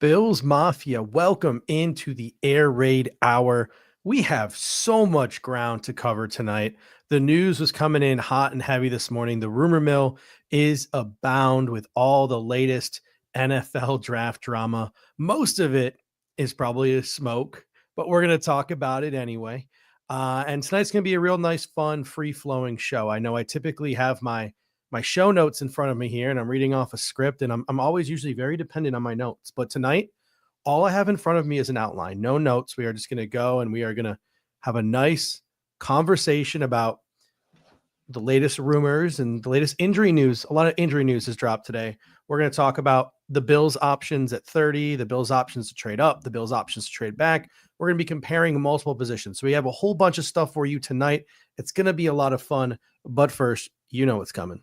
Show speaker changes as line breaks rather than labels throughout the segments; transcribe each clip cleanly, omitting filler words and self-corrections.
Bills Mafia, welcome into the Air Raid Hour. We have so much ground to cover tonight. The news was coming in hot and heavy this morning. The rumor mill is abound with all the latest NFL draft drama. Most of it is probably a smoke, but we're going to talk about it anyway. And tonight's going to be a real nice, fun, free-flowing show. I know I typically have my show notes in front of me here, and I'm reading off a script, and I'm always usually very dependent on my notes. But tonight, all I have in front of me is an outline, no notes. We are just going to go and we are going to have a nice conversation about the latest rumors and the latest injury news. A lot of injury news has dropped today. We're going to talk about the Bills options at 30, the Bills options to trade up, the Bills options to trade back. We're going to be comparing multiple positions. So we have a whole bunch of stuff for you tonight. It's going to be a lot of fun. But first, you know what's coming.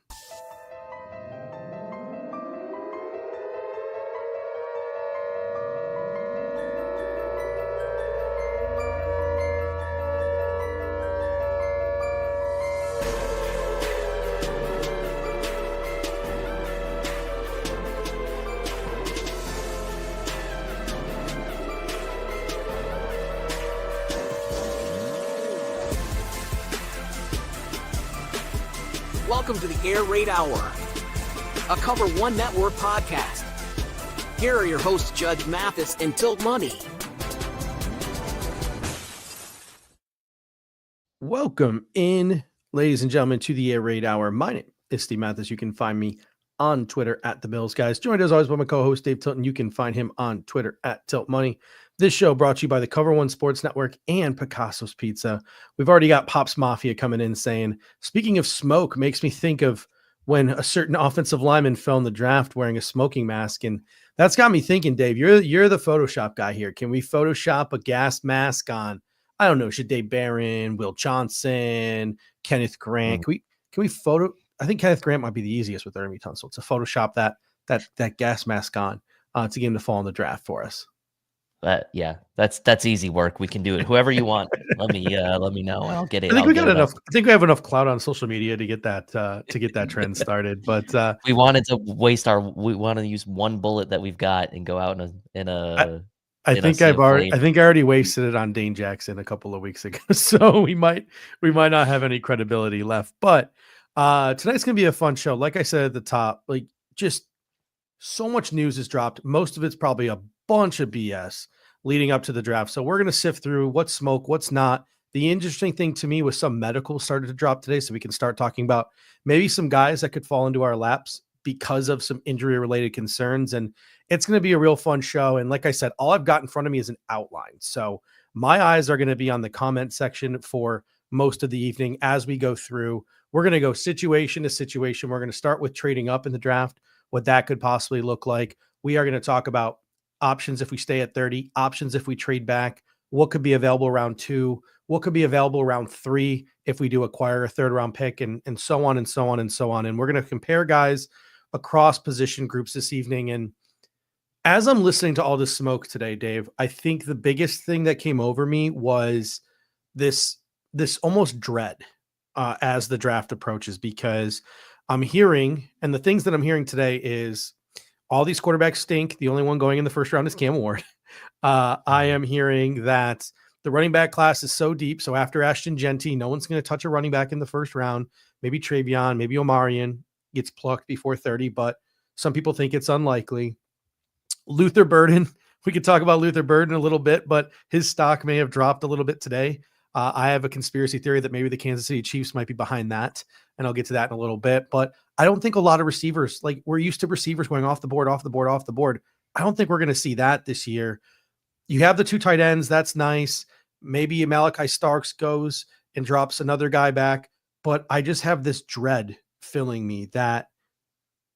Welcome to the Air Raid Hour, a Cover One Network podcast. Here are your hosts, Judge Mathis and Tilt Money.
Welcome in, ladies and gentlemen, to the Air Raid Hour. My name is Steve Mathis. You can find me on Twitter at The Bills Guys. Joined as always by my co-host, Dave Tilton. You can find him on Twitter at Tilt Money. This show brought to you by the Cover One Sports Network and Picasso's Pizza. We've already got Pops Mafia coming in saying, speaking of smoke, makes me think of when a certain offensive lineman fell in the draft wearing a smoking mask. And that's got me thinking, Dave, you're the Photoshop guy here. Can we Photoshop a gas mask on, I don't know, Shadei Barron, Will Johnson, Kenneth Grant? Can we photo? I think Kenneth Grant might be the easiest with Ernie Tunsil to Photoshop that gas mask on to get him to fall in the draft for us.
Yeah, that's easy work. We can do it. Whoever you want, let me know. I'll get it.
I think we got enough. I think we have enough clout on social media to get that trend started. But
we wanted to we want to use one bullet that we've got and go out in a.
I think I already wasted it on Dane Jackson a couple of weeks ago, so we might not have any credibility left. But tonight's gonna be a fun show. Like I said at the top, like just so much news has dropped. Most of it's probably a bunch of BS leading up to the draft. So we're going to sift through what's smoke, what's not. The interesting thing to me was some medical started to drop today. So we can start talking about maybe some guys that could fall into our laps because of some injury related concerns. And it's going to be a real fun show. And like I said, all I've got in front of me is an outline. So my eyes are going to be on the comment section for most of the evening as we go through. We're going to go situation to situation. We're going to start with trading up in the draft, what that could possibly look like. We are going to talk about options if we stay at 30, options if we trade back, what could be available around 2, what could be available around 3 if we do acquire a third round pick, and so on and so on and so on. And we're going to compare guys across position groups this evening. And as I'm listening to all this smoke today, Dave, I think the biggest thing that came over me was this almost dread as the draft approaches, because I'm hearing, and the things that I'm hearing today is all these quarterbacks stink. The only one going in the first round is Cam Ward. I am hearing that the running back class is so deep. So after Ashton Genty, no one's going to touch a running back in the first round. Maybe Travion, maybe Omarion gets plucked before 30, but some people think it's unlikely. Luther Burden, we could talk about Luther Burden a little bit, but his stock may have dropped a little bit today. I have a conspiracy theory that maybe the Kansas City Chiefs might be behind that, and I'll get to that in a little bit. But I don't think a lot of receivers, like we're used to receivers going off the board. I don't think we're going to see that this year. You have the 2 tight ends. That's nice. Maybe Malachi Starks goes and drops another guy back. But I just have this dread filling me that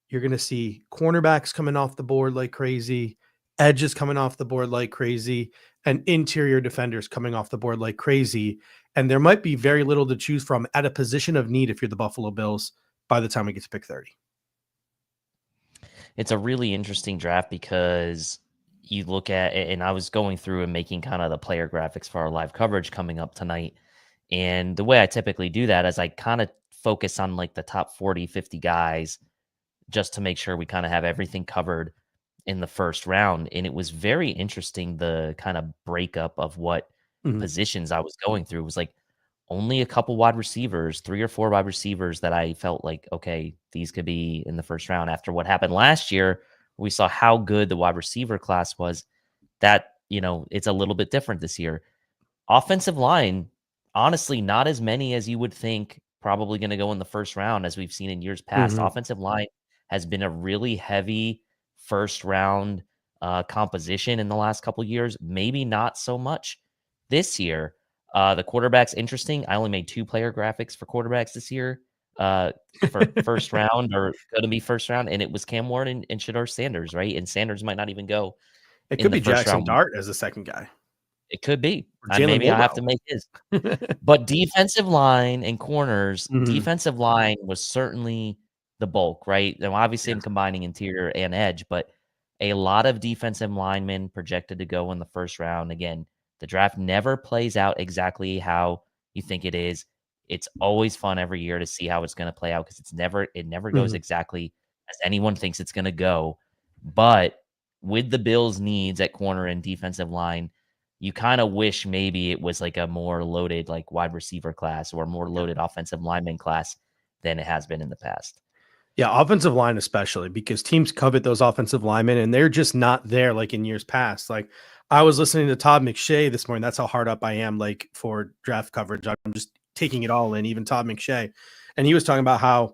you're going to see cornerbacks coming off the board like crazy, edges coming off the board like crazy, and interior defenders coming off the board like crazy. And there might be very little to choose from at a position of need if you're the Buffalo Bills by the time we get to pick 30.
It's a really interesting draft because you look at it, and I was going through and making kind of the player graphics for our live coverage coming up tonight. And the way I typically do that is I kind of focus on like the top 40, 50 guys just to make sure we kind of have everything covered. in the first round. And it was very interesting, the kind of breakup of what positions I was going through. It was like only a couple wide receivers, 3 or 4 wide receivers that I felt like, okay, these could be in the first round. After what happened last year, we saw how good the wide receiver class was. That, it's a little bit different this year. Offensive line, honestly, not as many as you would think probably going to go in the first round as we've seen in years past. Offensive line has been a really heavy first round composition in the last couple years. Maybe not so much this year. The quarterback's interesting. I only made 2 player graphics for quarterbacks this year for first round or going to be first round, and it was Cam Ward and Shador Sanders, right? And Sanders might not even go.
It could be Jackson Dart as the second guy.
It could be. Maybe I have to make his. But defensive line and corners, defensive line was certainly the bulk, right? Now, obviously, I'm combining interior and edge, but a lot of defensive linemen projected to go in the first round. Again, the draft never plays out exactly how you think it is. It's always fun every year to see how it's going to play out because it never goes exactly as anyone thinks it's going to go. But with the Bills' needs at corner and defensive line, you kind of wish maybe it was like a more loaded like wide receiver class or more loaded offensive lineman class than it has been in the past.
Yeah, offensive line especially, because teams covet those offensive linemen and they're just not there like in years past. Like I was listening to Todd McShay this morning. That's how hard up I am like for draft coverage. I'm just taking it all in, even Todd McShay. And he was talking about how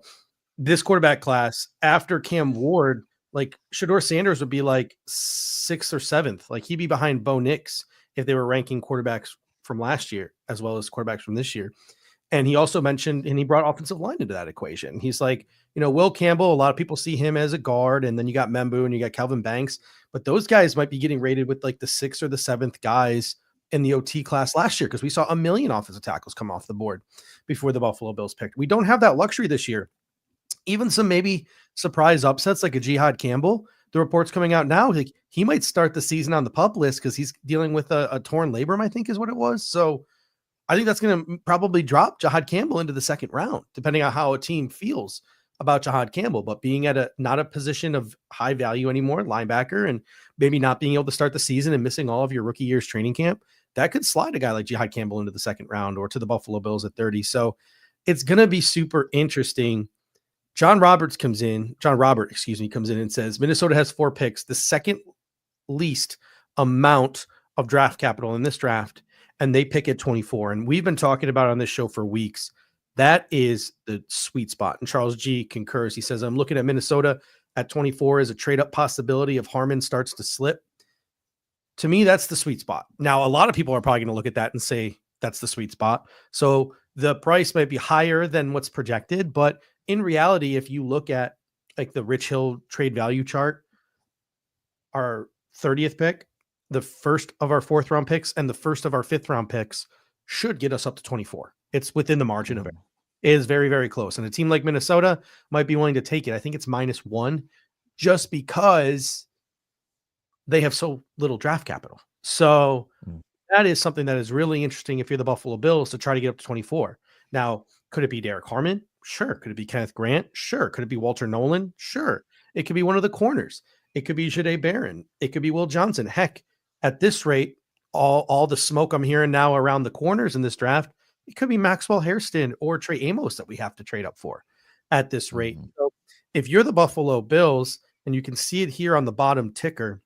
this quarterback class after Cam Ward, like Shador Sanders would be like 6th or 7th. Like he'd be behind Bo Nix if they were ranking quarterbacks from last year as well as quarterbacks from this year. And he also mentioned, and he brought offensive line into that equation. He's like, Will Campbell, a lot of people see him as a guard, and then you got Membu and you got Kelvin Banks, but those guys might be getting rated with like the 6th or the 7th guys in the OT class last year because we saw 1 million offensive tackles come off the board before the Buffalo Bills picked. We don't have that luxury this year. Even some maybe surprise upsets like a Jihad Campbell. The reports coming out now, like he might start the season on the PUP list because he's dealing with a torn labrum, I think is what it was. So I think that's going to probably drop Jihad Campbell into the second round, depending on how a team feels about Jihad Campbell. But being at not a position of high value anymore, linebacker, and maybe not being able to start the season and missing all of your rookie year's training camp, that could slide a guy like Jihad Campbell into the second round or to the Buffalo Bills at 30. So it's going to be super interesting. John Robert, comes in and says Minnesota has 4 picks, the second least amount of draft capital in this draft, and they pick at 24. And we've been talking about it on this show for weeks. That is the sweet spot. And Charles G concurs. He says, I'm looking at Minnesota at 24 as a trade-up possibility if Harmon starts to slip. To me, that's the sweet spot. Now, a lot of people are probably going to look at that and say that's the sweet spot. So the price might be higher than what's projected, but in reality, if you look at like the Rich Hill trade value chart, our 30th pick, the first of our 4th round picks, and the first of our 5th round picks should get us up to 24. It's within the margin of it. It is very, very close. And a team like Minnesota might be willing to take it. I think it's -1 just because they have so little draft capital. So that is something that is really interesting if you're the Buffalo Bills to try to get up to 24. Now, could it be Derek Harmon? Sure. Could it be Kenneth Grant? Sure. Could it be Walter Nolan? Sure. It could be one of the corners. It could be Jahdae Barron. It could be Will Johnson. Heck, at this rate, all the smoke I'm hearing now around the corners in this draft, it could be Maxwell Hairston or Trey Amos that we have to trade up for at this rate. So if you're the Buffalo Bills, and you can see it here on the bottom ticker,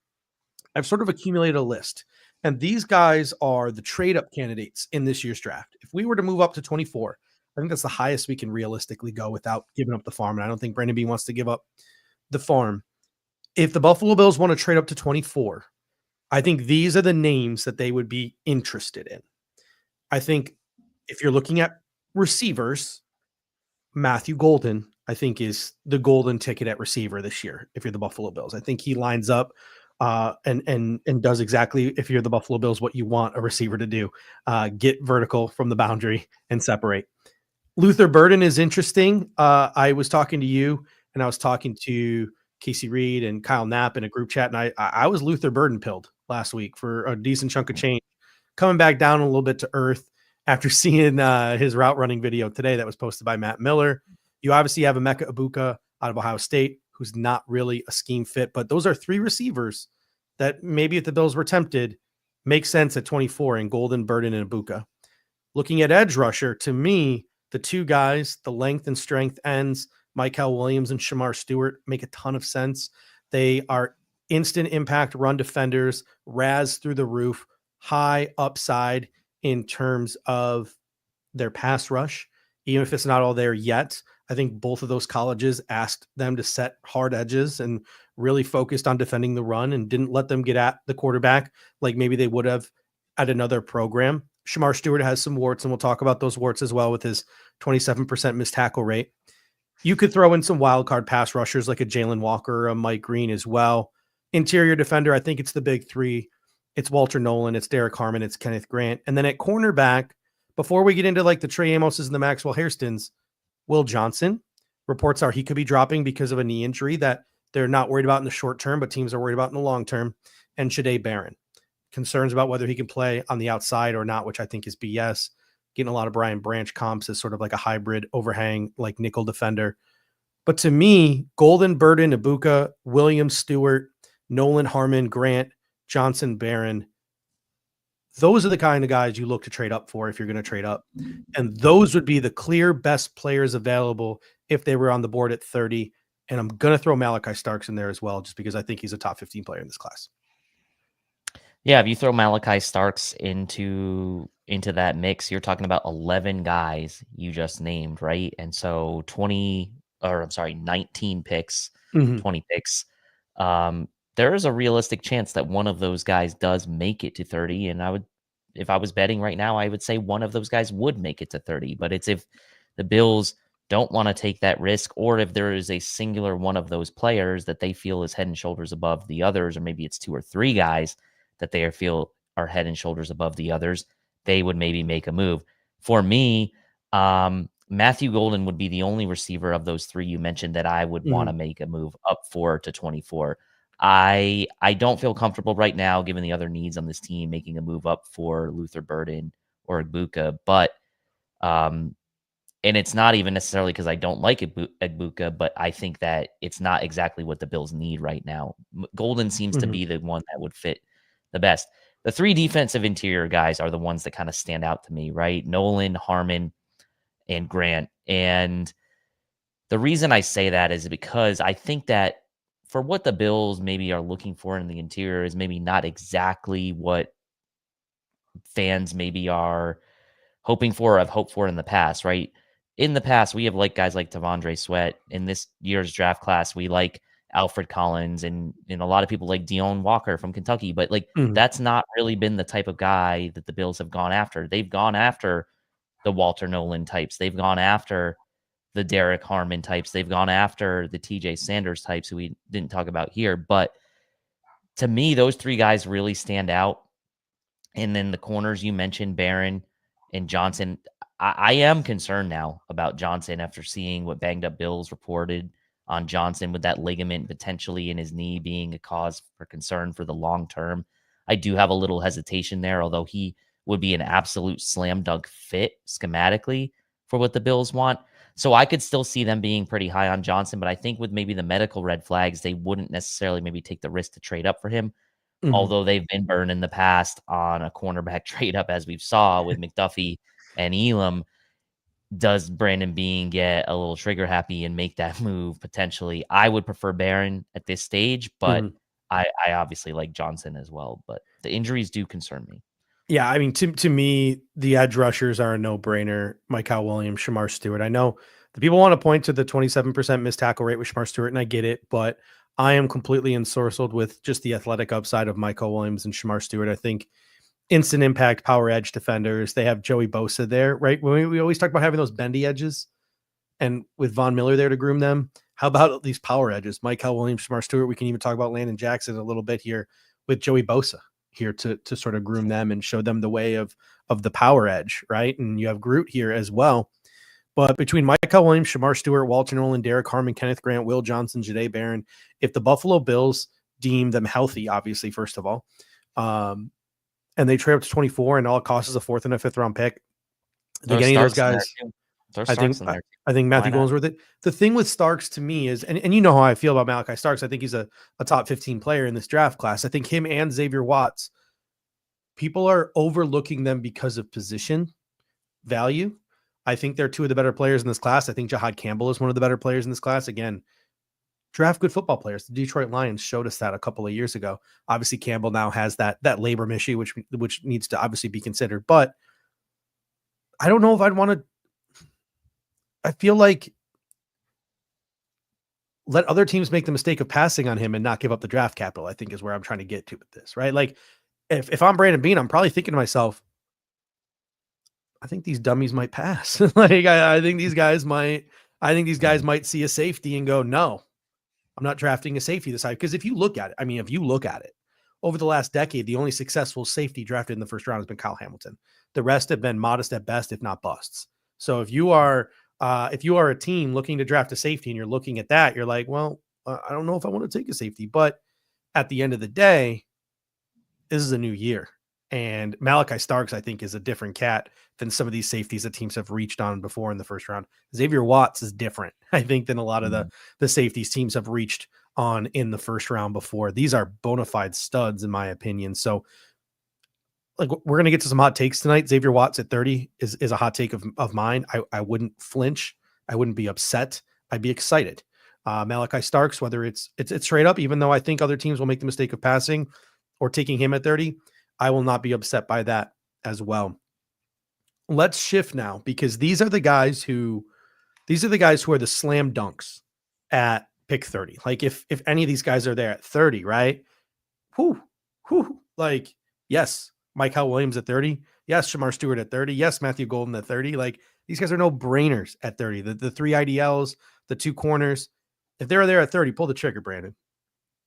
I've sort of accumulated a list. And these guys are the trade-up candidates in this year's draft. If we were to move up to 24, I think that's the highest we can realistically go without giving up the farm. And I don't think Brandon Beane wants to give up the farm. If the Buffalo Bills want to trade up to 24, I think these are the names that they would be interested in. I think if you're looking at receivers, Matthew Golden, I think, is the golden ticket at receiver this year. If you're the Buffalo Bills, I think he lines up and does exactly, if you're the Buffalo Bills, what you want a receiver to do: get vertical from the boundary and separate. Luther Burden is interesting. I was talking to you, and I was talking to Casey Reed and Kyle Knapp in a group chat, and I was Luther Burden pilled last week for a decent chunk of change, coming back down a little bit to earth after seeing his route running video today that was posted by Matt Miller. You obviously have Emeka Egbuka out of Ohio State, who's not really a scheme fit. But those are 3 receivers that maybe if the Bills were tempted, make sense at 24 in Golden, Burden, and Ibuka. Looking at edge rusher, to me, the 2 guys, the length and strength ends, Michael Williams and Shamar Stewart, make a ton of sense. They are instant impact run defenders, RAS through the roof, high upside in terms of their pass rush, even if it's not all there yet. I think both of those colleges asked them to set hard edges and really focused on defending the run and didn't let them get at the quarterback like maybe they would have at another program. Shamar Stewart has some warts, and we'll talk about those warts as well with his 27% missed tackle rate. You could throw in some wild card pass rushers like a Jalen Walker or a Mike Green as well. Interior defender, I think it's the big 3. It's Walter Nolan, it's Derek Harmon, it's Kenneth Grant. And then at cornerback, before we get into like the Trey Amoses and the Maxwell Hairstons, Will Johnson. Reports are he could be dropping because of a knee injury that they're not worried about in the short term, but teams are worried about in the long term. And Shadé Barron. Concerns about whether he can play on the outside or not, which I think is BS. Getting a lot of Brian Branch comps as sort of like a hybrid overhang, like nickel defender. But to me, Golden, Burden, Ibuka, Williams, Stewart, Nolan, Harmon, Grant, Johnson, Barron, those are the kind of guys you look to trade up for if you're going to trade up. And those would be the clear best players available if they were on the board at 30. And I'm going to throw Malachi Starks in there as well, just because I think he's a top 15 player in this class.
Yeah, if you throw Malachi Starks into that mix, you're talking about 11 guys you just named, right? And so 19 picks, 20 picks. There is a realistic chance that one of those guys does make it to 30. And if I was betting right now, I would say one of those guys would make it to 30. But it's if the Bills don't want to take that risk, or if there is a singular one of those players that they feel is head and shoulders above the others, or maybe it's 2 or 3 guys that they feel are head and shoulders above the others, they would maybe make a move. For me, Matthew Golden would be the only receiver of those 3 you mentioned that I would want to make a move up for to 24. I don't feel comfortable right now, given the other needs on this team, making a move up for Luther Burden or Ibuka, but and it's not even necessarily because I don't like Ibuka, but I think that it's not exactly what the Bills need right now. Golden seems to be the one that would fit the best. The 3 defensive interior guys are the ones that kind of stand out to me, right? Nolan, Harmon, and Grant. And the reason I say that is because I think that for what the Bills maybe are looking for in the interior is maybe not exactly what fans maybe are hoping for or have hoped for in the past, right? In the past, we have guys like Tavondre Sweat. In this year's draft class, we like Alfred Collins and a lot of people like Deone Walker from Kentucky, but that's not really been the type of guy that the Bills have gone after. They've gone after the Walter Nolan types. They've gone after the Derek Harmon types. They've gone after the TJ Sanders types, who we didn't talk about here. But to me, those 3 guys really stand out. And then the corners you mentioned, Barron and Johnson. I am concerned now about Johnson after seeing what Banged Up Bills reported on Johnson with that ligament potentially in his knee being a cause for concern for the long term. I do have a little hesitation there, although he would be an absolute slam dunk fit schematically for what the Bills want. So I could still see them being pretty high on Johnson, but I think with maybe the medical red flags, they wouldn't necessarily maybe take the risk to trade up for him. Although they've been burned in the past on a cornerback trade up, as we've saw with McDuffie and Elam. Does Brandon Beane get a little trigger happy and make that move potentially? I would prefer Barron at this stage, but I obviously like Johnson as well. But the injuries do concern me.
Yeah, I mean, to me, the edge rushers are a no-brainer. Michael Williams, Shamar Stewart. I know the people want to point to the 27% missed tackle rate with Shamar Stewart, and I get it, but I am completely ensorcelled with just the athletic upside of Michael Williams and Shamar Stewart. I think instant impact power edge defenders. They have Joey Bosa there, right? We always talk about having those bendy edges, and with Von Miller there to groom them. How about these power edges? Michael Williams, Shamar Stewart. We can even talk about Landon Jackson a little bit here with Joey Bosa here to sort of groom them and show them the way of the power edge, right? And you have Groot here as well. But between Michael Williams, Shamar Stewart, Walter Nolan, Derek Harmon, Kenneth Grant, Will Johnson, Shadé Barron, if the Buffalo Bills deem them healthy, obviously, first of all, and they trade up to 24 and all it costs is a 4th and a 5th round pick, I think any of those guys,
Throw
I think
Starks in there.
I think
Why
Matthew
not?
Golden's worth it. The thing with Starks to me is, and you know how I feel about Malachi Starks. I think he's a top 15 player in this draft class. I think him and Xavier Watts, people are overlooking them because of position value. I think they're two of the better players in this class. I think Jihad Campbell is one of the better players in this class. Again, draft good football players. The Detroit Lions showed us that a couple of years ago. Obviously, Campbell now has that labrum issue, which needs to obviously be considered. But I don't know if I'd want to. I feel like let other teams make the mistake of passing on him and not give up the draft capital, I think is where I'm trying to get to with this, right? Like if I'm Brandon Beane, I'm probably thinking to myself, I think these dummies might pass. Like I think these guys might see a safety and go, no, I'm not drafting a safety this high. Because if you look at it, over the last decade, the only successful safety drafted in the first round has been Kyle Hamilton. The rest have been modest at best, if not busts. So if you are a team looking to draft a safety and you're looking at that, you're like, well, I don't know if I want to take a safety. But at the end of the day, this is a new year. And Malachi Starks, I think, is a different cat than some of these safeties that teams have reached on before in the first round. Xavier Watts is different, I think, than a lot of the safeties teams have reached on in the first round before. These are bona fide studs, in my opinion. So, like, we're going to get to some hot takes tonight. Xavier Watts at 30 is a hot take of mine. I wouldn't flinch. I wouldn't be upset. I'd be excited. Malachi Starks, whether it's straight up, even though I think other teams will make the mistake of passing or taking him at 30, I will not be upset by that as well. Let's shift now, because these are the guys who are the slam dunks at pick 30. Like if any of these guys are there at 30, right? Like, yes, Mykal Williams at 30. Yes, Shamar Stewart at 30. Yes, Matthew Golden at 30. Like, these guys are no brainers at 30. The three IDLs, the two corners. If they're there at 30, pull the trigger, Brandon.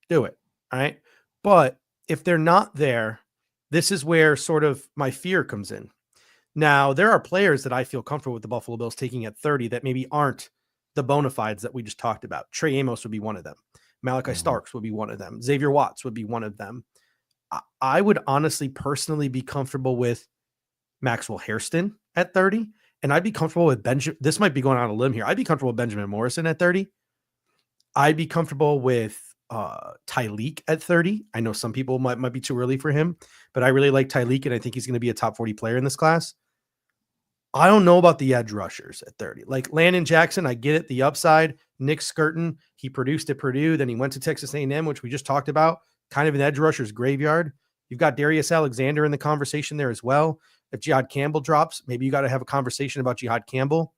Do it. All right. But if they're not there, this is where sort of my fear comes in. Now, there are players that I feel comfortable with the Buffalo Bills taking at 30 that maybe aren't the bona fides that we just talked about. Trey Amos would be one of them. Malachi Starks would be one of them. Xavier Watts would be one of them. I would honestly, personally be comfortable with Maxwell Hairston at 30. And I'd be comfortable with Benjamin. This might be going on a limb here. I'd be comfortable with Benjamin Morrison at 30. I'd be comfortable with Tyleek at 30. I know some people might be too early for him, but I really like Tyleek, and I think he's going to be a top 40 player in this class. I don't know about the edge rushers at 30. Like Landon Jackson, I get it, the upside. Nick Skirton, he produced at Purdue, then he went to Texas A&M, which we just talked about, kind of an edge rusher's graveyard. You've got Darius Alexander in the conversation there as well. If Jihad Campbell drops, maybe you got to have a conversation about Jihad Campbell.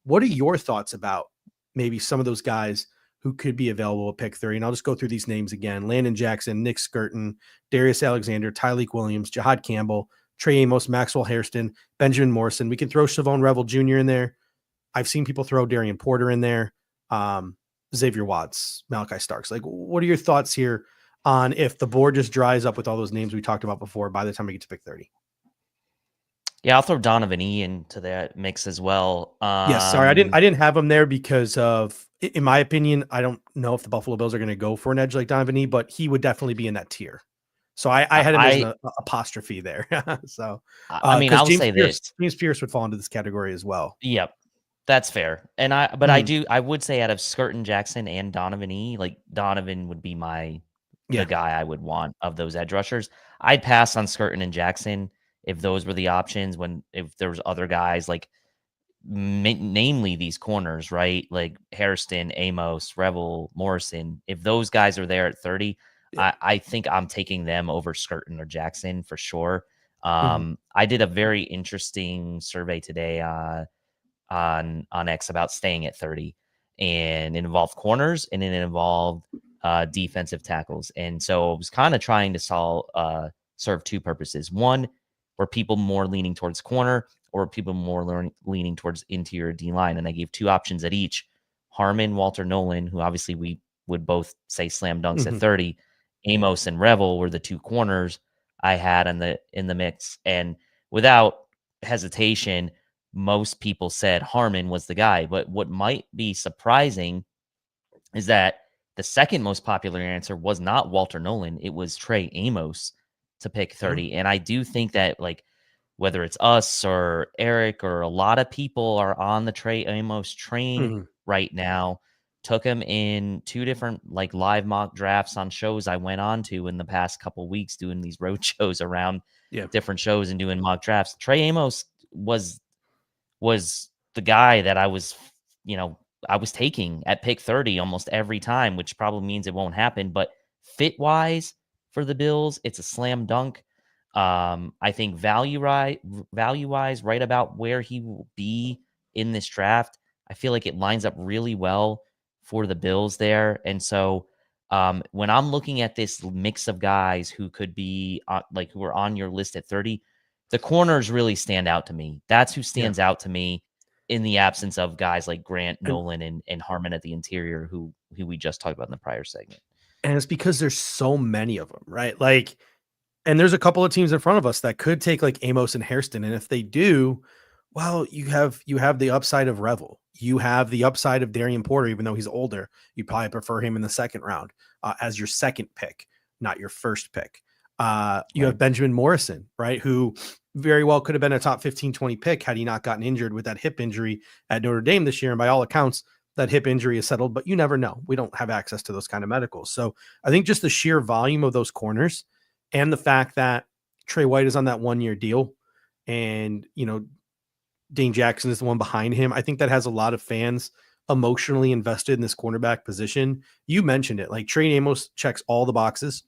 What are your thoughts about maybe some of those guys who could be available at pick 30? And I'll just go through these names again. Landon Jackson, Nick Skirton, Darius Alexander, Tyleek Williams, Jihad Campbell, Trey Amos, Maxwell Hairston, Benjamin Morrison. We can throw Shavon Revel Jr. in there. I've seen people throw Darian Porter in there. Xavier Watts, Malachi Starks. Like, what are your thoughts here on if the board just dries up with all those names we talked about before by the time we get to pick 30?
Yeah, I'll throw Donovan E into that mix as well.
Yes, sorry, I didn't have him there because of, in my opinion, I don't know if the Buffalo Bills are going to go for an edge like Donovan E, but he would definitely be in that tier. So I had him as an apostrophe there. So
I mean, I'll say this:
James Pierce would fall into this category as well.
Yep, that's fair. And I would say out of Skirton, Jackson, and Donovan E, like Donovan would be the guy I would want of those edge rushers. I'd pass on Skirton and Jackson if those were the options. If there was other guys like, namely these corners, right? Like Hairston, Amos, Revel, Morrison. If those guys are there at 30. I think I'm taking them over Skirton or Jackson for sure. I did a very interesting survey today on X about staying at 30, and it involved corners and it involved defensive tackles. And so I was kind of trying to serve two purposes. One, were people more leaning towards corner, or were people more leaning towards interior D line? And I gave two options at each. Harmon, Walter Nolan, who obviously we would both say slam dunks at 30. Amos and Revel were the two corners I had in the mix. And without hesitation, most people said Harmon was the guy. But what might be surprising is that the second most popular answer was not Walter Nolan. It was Trey Amos to pick 30. And I do think that, like, whether it's us or Eric or a lot of people are on the Trey Amos train right now. Took him in 2 different like live mock drafts on shows I went on to in the past couple weeks doing these road shows around different shows and doing mock drafts. Trey Amos was the guy that I was, I was taking at pick 30 almost every time, which probably means it won't happen. But fit wise for the Bills, it's a slam dunk. I think value wise, right about where he will be in this draft. I feel like it lines up really well for the Bills there. And so when I'm looking at this mix of guys who could be who are on your list at 30, the corners really stand out to me. That's who stands out to me in the absence of guys like Grant, Nolan, and Harmon at the interior, who we just talked about in the prior segment.
And it's because there's so many of them, right? Like, and there's a couple of teams in front of us that could take like Amos and Hairston. And if they do, well, you have the upside of Revel. You have the upside of Darian Porter, even though he's older. You probably prefer him in the second round as your second pick, not your first pick. You have Benjamin Morrison, right? Who very well could have been a top 15, 20 pick had he not gotten injured with that hip injury at Notre Dame this year. And by all accounts, that hip injury is settled, but you never know. We don't have access to those kind of medicals. So I think just the sheer volume of those corners and the fact that Trey White is on that 1-year deal and, Dane Jackson is the one behind him. I think that has a lot of fans emotionally invested in this cornerback position. You mentioned it, like Trey Amos checks all the boxes.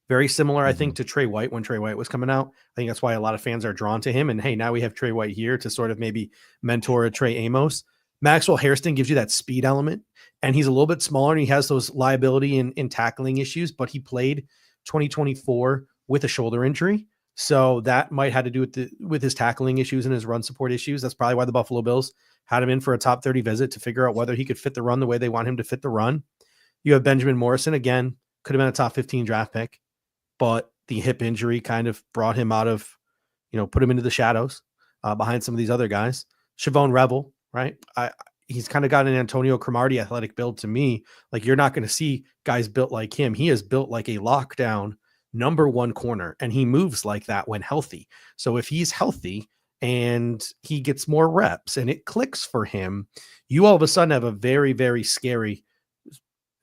Very similar, I think, to Trey White when Trey White was coming out. I think that's why a lot of fans are drawn to him. And hey, now we have Trey White here to sort of maybe mentor a Trey Amos. Maxwell Hairston gives you that speed element, and he's a little bit smaller and he has those liability and tackling issues, but he played 2024 with a shoulder injury. So that might have to do with his tackling issues and his run support issues. That's probably why the Buffalo Bills had him in for a top 30 visit to figure out whether he could fit the run the way they want him to fit the run. You have Benjamin Morrison, again, could have been a top 15 draft pick, but the hip injury kind of brought him out of, put him into the shadows behind some of these other guys. Shavon Revel, right? He's kind of got an Antonio Cromartie athletic build to me. Like, you're not going to see guys built like him. He is built like a lockdown number 1 corner, and he moves like that when healthy. So if he's healthy and he gets more reps and it clicks for him, you all of a sudden have a very, very scary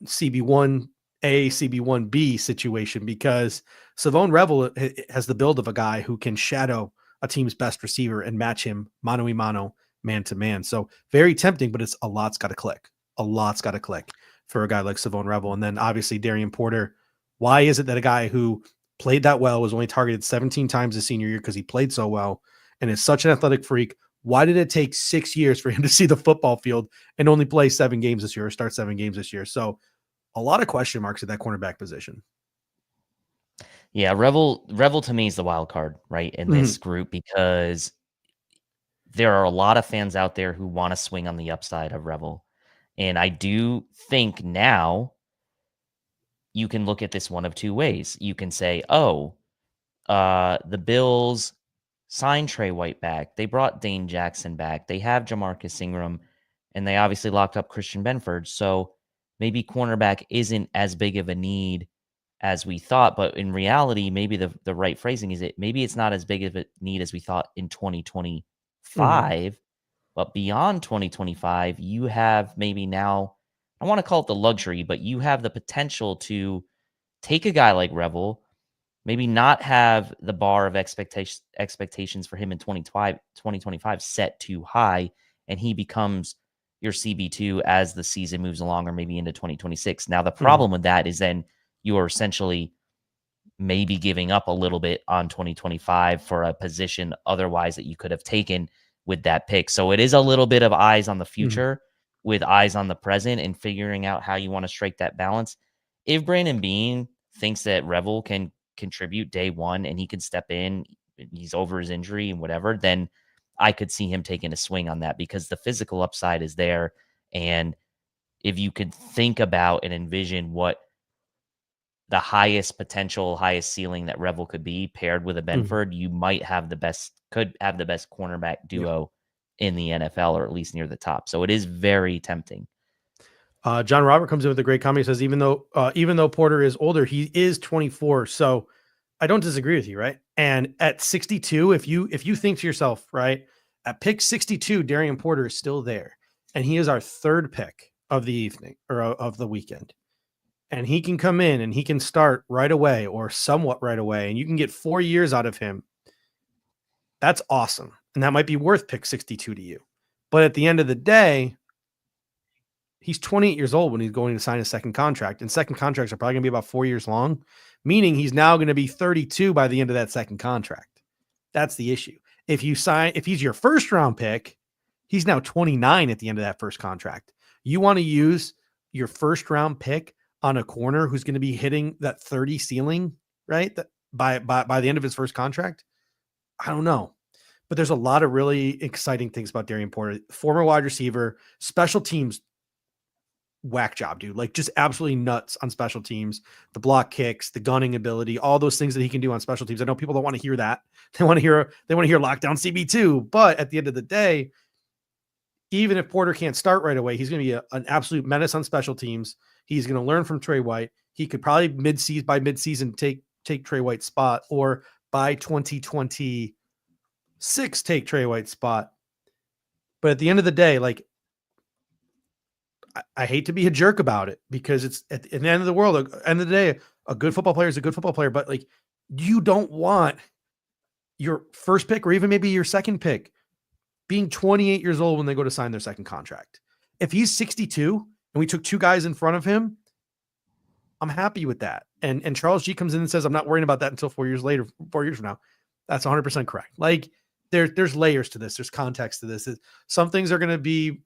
CB1A, CB1B situation, because Savone Revel has the build of a guy who can shadow a team's best receiver and match him mano-a-mano, man-to-man. So very tempting, but it's a lot's got to click. A lot's got to click for a guy like Savone Revel. And then obviously Darian Porter. Why is it that a guy who played that well was only targeted 17 times his senior year because he played so well and is such an athletic freak? Why did it take 6 years for him to see the football field and only play 7 games this year or start 7 games this year? So a lot of question marks at that cornerback position.
Yeah, Revel to me is the wild card, right, in this group, because there are a lot of fans out there who want to swing on the upside of Revel. And I do think now you can look at this one of 2 ways. You can say, the Bills signed Trey White back. They brought Dane Jackson back. They have Jamarcus Ingram, and they obviously locked up Christian Benford. So maybe cornerback isn't as big of a need as we thought. But in reality, maybe the right phrasing is maybe it's not as big of a need as we thought in 2025. But beyond 2025, you have maybe now, I want to call it the luxury, but you have the potential to take a guy like Revel, maybe not have the bar of expectations for him in 2025 set too high, and he becomes your CB2 as the season moves along, or maybe into 2026. Now, the problem with that is then you are essentially maybe giving up a little bit on 2025 for a position otherwise that you could have taken with that pick. So it is a little bit of eyes on the future with eyes on the present and figuring out how you want to strike that balance. If Brandon Beane thinks that Revel can contribute day one and he can step in, he's over his injury and whatever, then I could see him taking a swing on that, because the physical upside is there. And if you could think about and envision what the highest potential, highest ceiling that Revel could be paired with a Benford, you might have could have the best cornerback duo in the NFL, or at least near the top. So it is very tempting.
John Robert comes in with a great comment. He says, even though Porter is older, he is 24. So I don't disagree with you, right? And at 62, if you think to yourself, right, at pick 62, Darian Porter is still there, and he is our third pick of the evening or of the weekend, and he can come in and he can start right away or somewhat right away, and you can get 4 years out of him. That's awesome, and that might be worth pick 62 to you. But at the end of the day, he's 28 years old when he's going to sign a second contract, and second contracts are probably going to be about 4 years long, meaning he's now going to be 32 by the end of that second contract. That's the issue. If he's your first round pick, he's now 29 at the end of that first contract. You want to use your first round pick on a corner who's going to be hitting that 30 ceiling, right? By the end of his first contract? I don't know. But there's a lot of really exciting things about Darian Porter. Former wide receiver, special teams, whack job, dude. Like just absolutely nuts on special teams. The block kicks, the gunning ability, all those things that he can do on special teams. I know people don't want to hear that. They want to hear lockdown CB2. But at the end of the day, even if Porter can't start right away, he's going to be an absolute menace on special teams. He's going to learn from Trey White. He could probably by midseason take Trey White's spot, or by 2026 take Trey White's spot. But at the end of the day, like, I hate to be a jerk about it, because it's at the end of the world, end of the day, a good football player is a good football player, but like, you don't want your first pick or even maybe your second pick being 28 years old when they go to sign their second contract. If he's 62 and we took two guys in front of him, I'm happy with that. And Charles G comes in and says, I'm not worrying about that until 4 years from now. That's 100% correct. Like there's layers to this. There's context to this. Some things are going to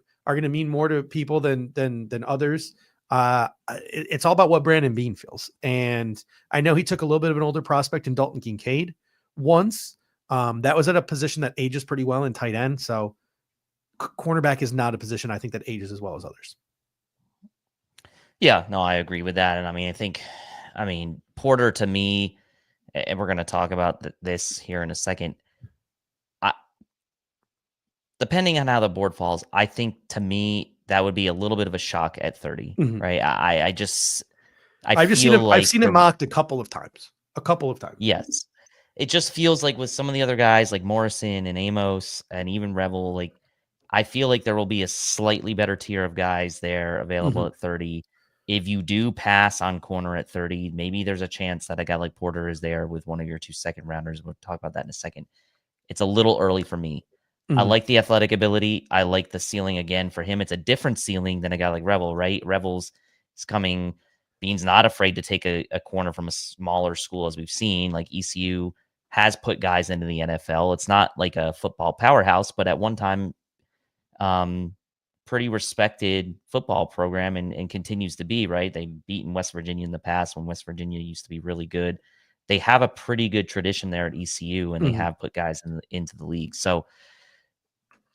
mean more to people than others. It's all about what Brandon Beane feels. And I know he took a little bit of an older prospect in Dalton Kincaid once. That was at a position that ages pretty well in tight end. So cornerback is not a position I think that ages as well as others.
Yeah, no, I agree with that. And I mean, Porter to me, and we're going to talk about this here in a second. Depending on how the board falls, I think to me that would be a little bit of a shock at 30, right? I've
seen it mocked a couple of times.
Yes. It just feels like with some of the other guys like Morrison and Amos and even Revel, like I feel like there will be a slightly better tier of guys there available at 30. If you do pass on corner at 30, maybe there's a chance that a guy like Porter is there with one of your 2 second rounders. We'll talk about that in a second. It's a little early for me. I like the athletic ability. I like the ceiling again for him. It's a different ceiling than a guy like Revel, right? Revel's is coming. Beane's not afraid to take a corner from a smaller school, as we've seen. Like ECU has put guys into the NFL. It's not like a football powerhouse, but at one time, pretty respected football program and continues to be, right? They've beaten West Virginia in the past when West Virginia used to be really good. They have a pretty good tradition there at ECU, and they have put guys into the league. So,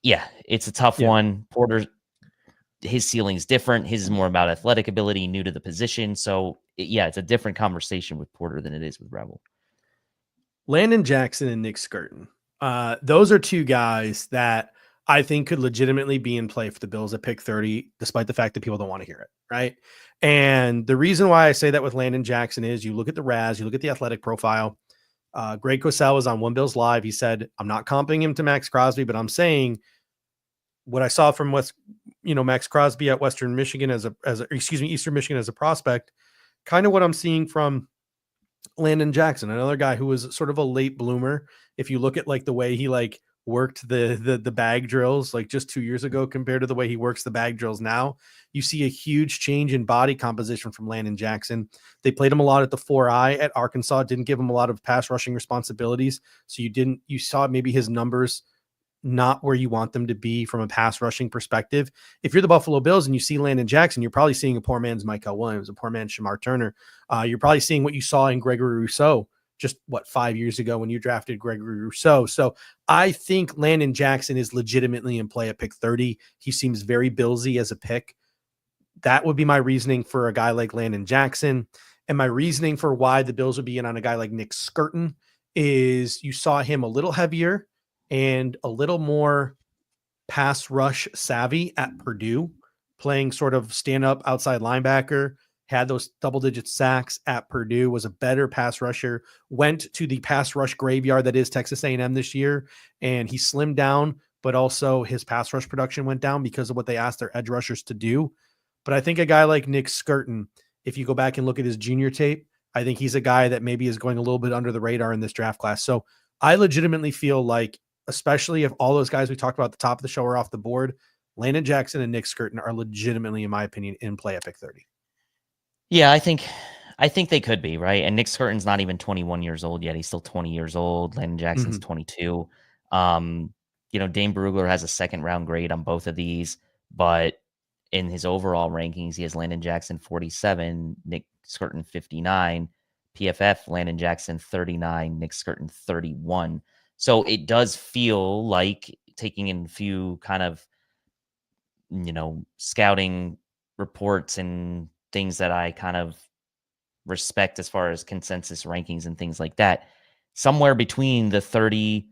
yeah, it's a tough one. Porter, his ceiling's different. His is more about athletic ability, new to the position. So, it's a different conversation with Porter than it is with Revel.
Landon Jackson and Nick Skirton. Those are two guys that I think could legitimately be in play for the Bills at pick 30, despite the fact that people don't want to hear it, right? And the reason why I say that with Landon Jackson is you look at the RAS, you look at the athletic profile. Greg Cosell was on One Bills Live. He said, I'm not comping him to Max Crosby, but I'm saying what I saw from Max Crosby at Eastern Michigan as a prospect, kind of what I'm seeing from Landon Jackson, another guy who was sort of a late bloomer. If you look at like the way he like worked the bag drills like just 2 years ago compared to the way he works the bag drills now, you see a huge change in body composition from Landon Jackson. They played him a lot at the 4i at Arkansas, didn't give him a lot of pass rushing responsibilities. So you saw maybe his numbers not where you want them to be from a pass rushing perspective. If you're the Buffalo Bills and you see Landon Jackson, you're probably seeing a poor man's Michael Williams, a poor man's Shamar Turner. You're probably seeing what you saw in Gregory Rousseau just 5 years ago when you drafted Gregory Rousseau. So I think Landon Jackson is legitimately in play at pick 30. He seems very Billsy as a pick. That would be my reasoning for a guy like Landon Jackson. And my reasoning for why the Bills would be in on a guy like Nick Skirton is you saw him a little heavier and a little more pass rush savvy at Purdue, playing sort of stand up outside linebacker, had those double-digit sacks at Purdue, was a better pass rusher, went to the pass rush graveyard that is Texas A&M this year, and he slimmed down, but also his pass rush production went down because of what they asked their edge rushers to do. But I think a guy like Nick Skirton, if you go back and look at his junior tape, I think he's a guy that maybe is going a little bit under the radar in this draft class. So I legitimately feel like, especially if all those guys we talked about at the top of the show are off the board, Landon Jackson and Nick Skirton are legitimately, in my opinion, in play at pick 30.
Yeah, I think they could be, right? And Nick Skirton's not even 21 years old yet. He's still 20 years old. Landon Jackson's 22. Dane Brugler has a second round grade on both of these, but in his overall rankings, he has Landon Jackson 47, Nick Skirton 59, PFF Landon Jackson 39, Nick Skirton 31. So it does feel like, taking in a few kind of, scouting reports and things that I kind of respect as far as consensus rankings and things like that, somewhere between the 30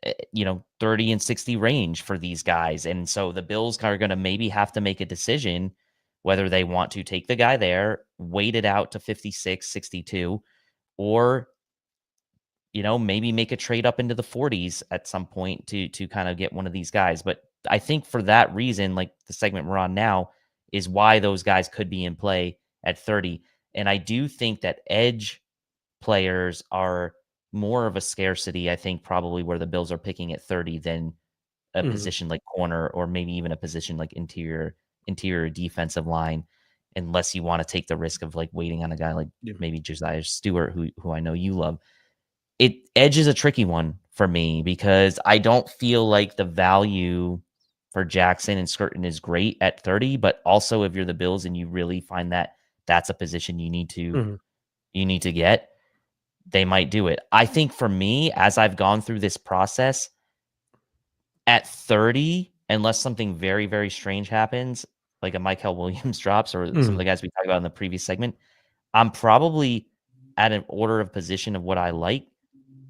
and 60 range for these guys. And so the Bills are going to maybe have to make a decision whether they want to take the guy there, wait it out to 56, 62, or, maybe make a trade up into the 40s at some point to kind of get one of these guys. But I think for that reason, like the segment we're on now, is why those guys could be in play at 30. And I do think that edge players are more of a scarcity, I think, probably where the Bills are picking at 30 than a position like corner, or maybe even a position like interior defensive line, unless you want to take the risk of like waiting on a guy like maybe Josiah Stewart, who I know you love. Edge is a tricky one for me because I don't feel like the value for Jackson and Skirton is great at 30, but also if you're the Bills and you really find that that's a position you need to get, they might do it. I think for me, as I've gone through this process, at 30, unless something very, very strange happens, like a Michael Williams drops or some of the guys we talked about in the previous segment, I'm probably at an order of position of what I like.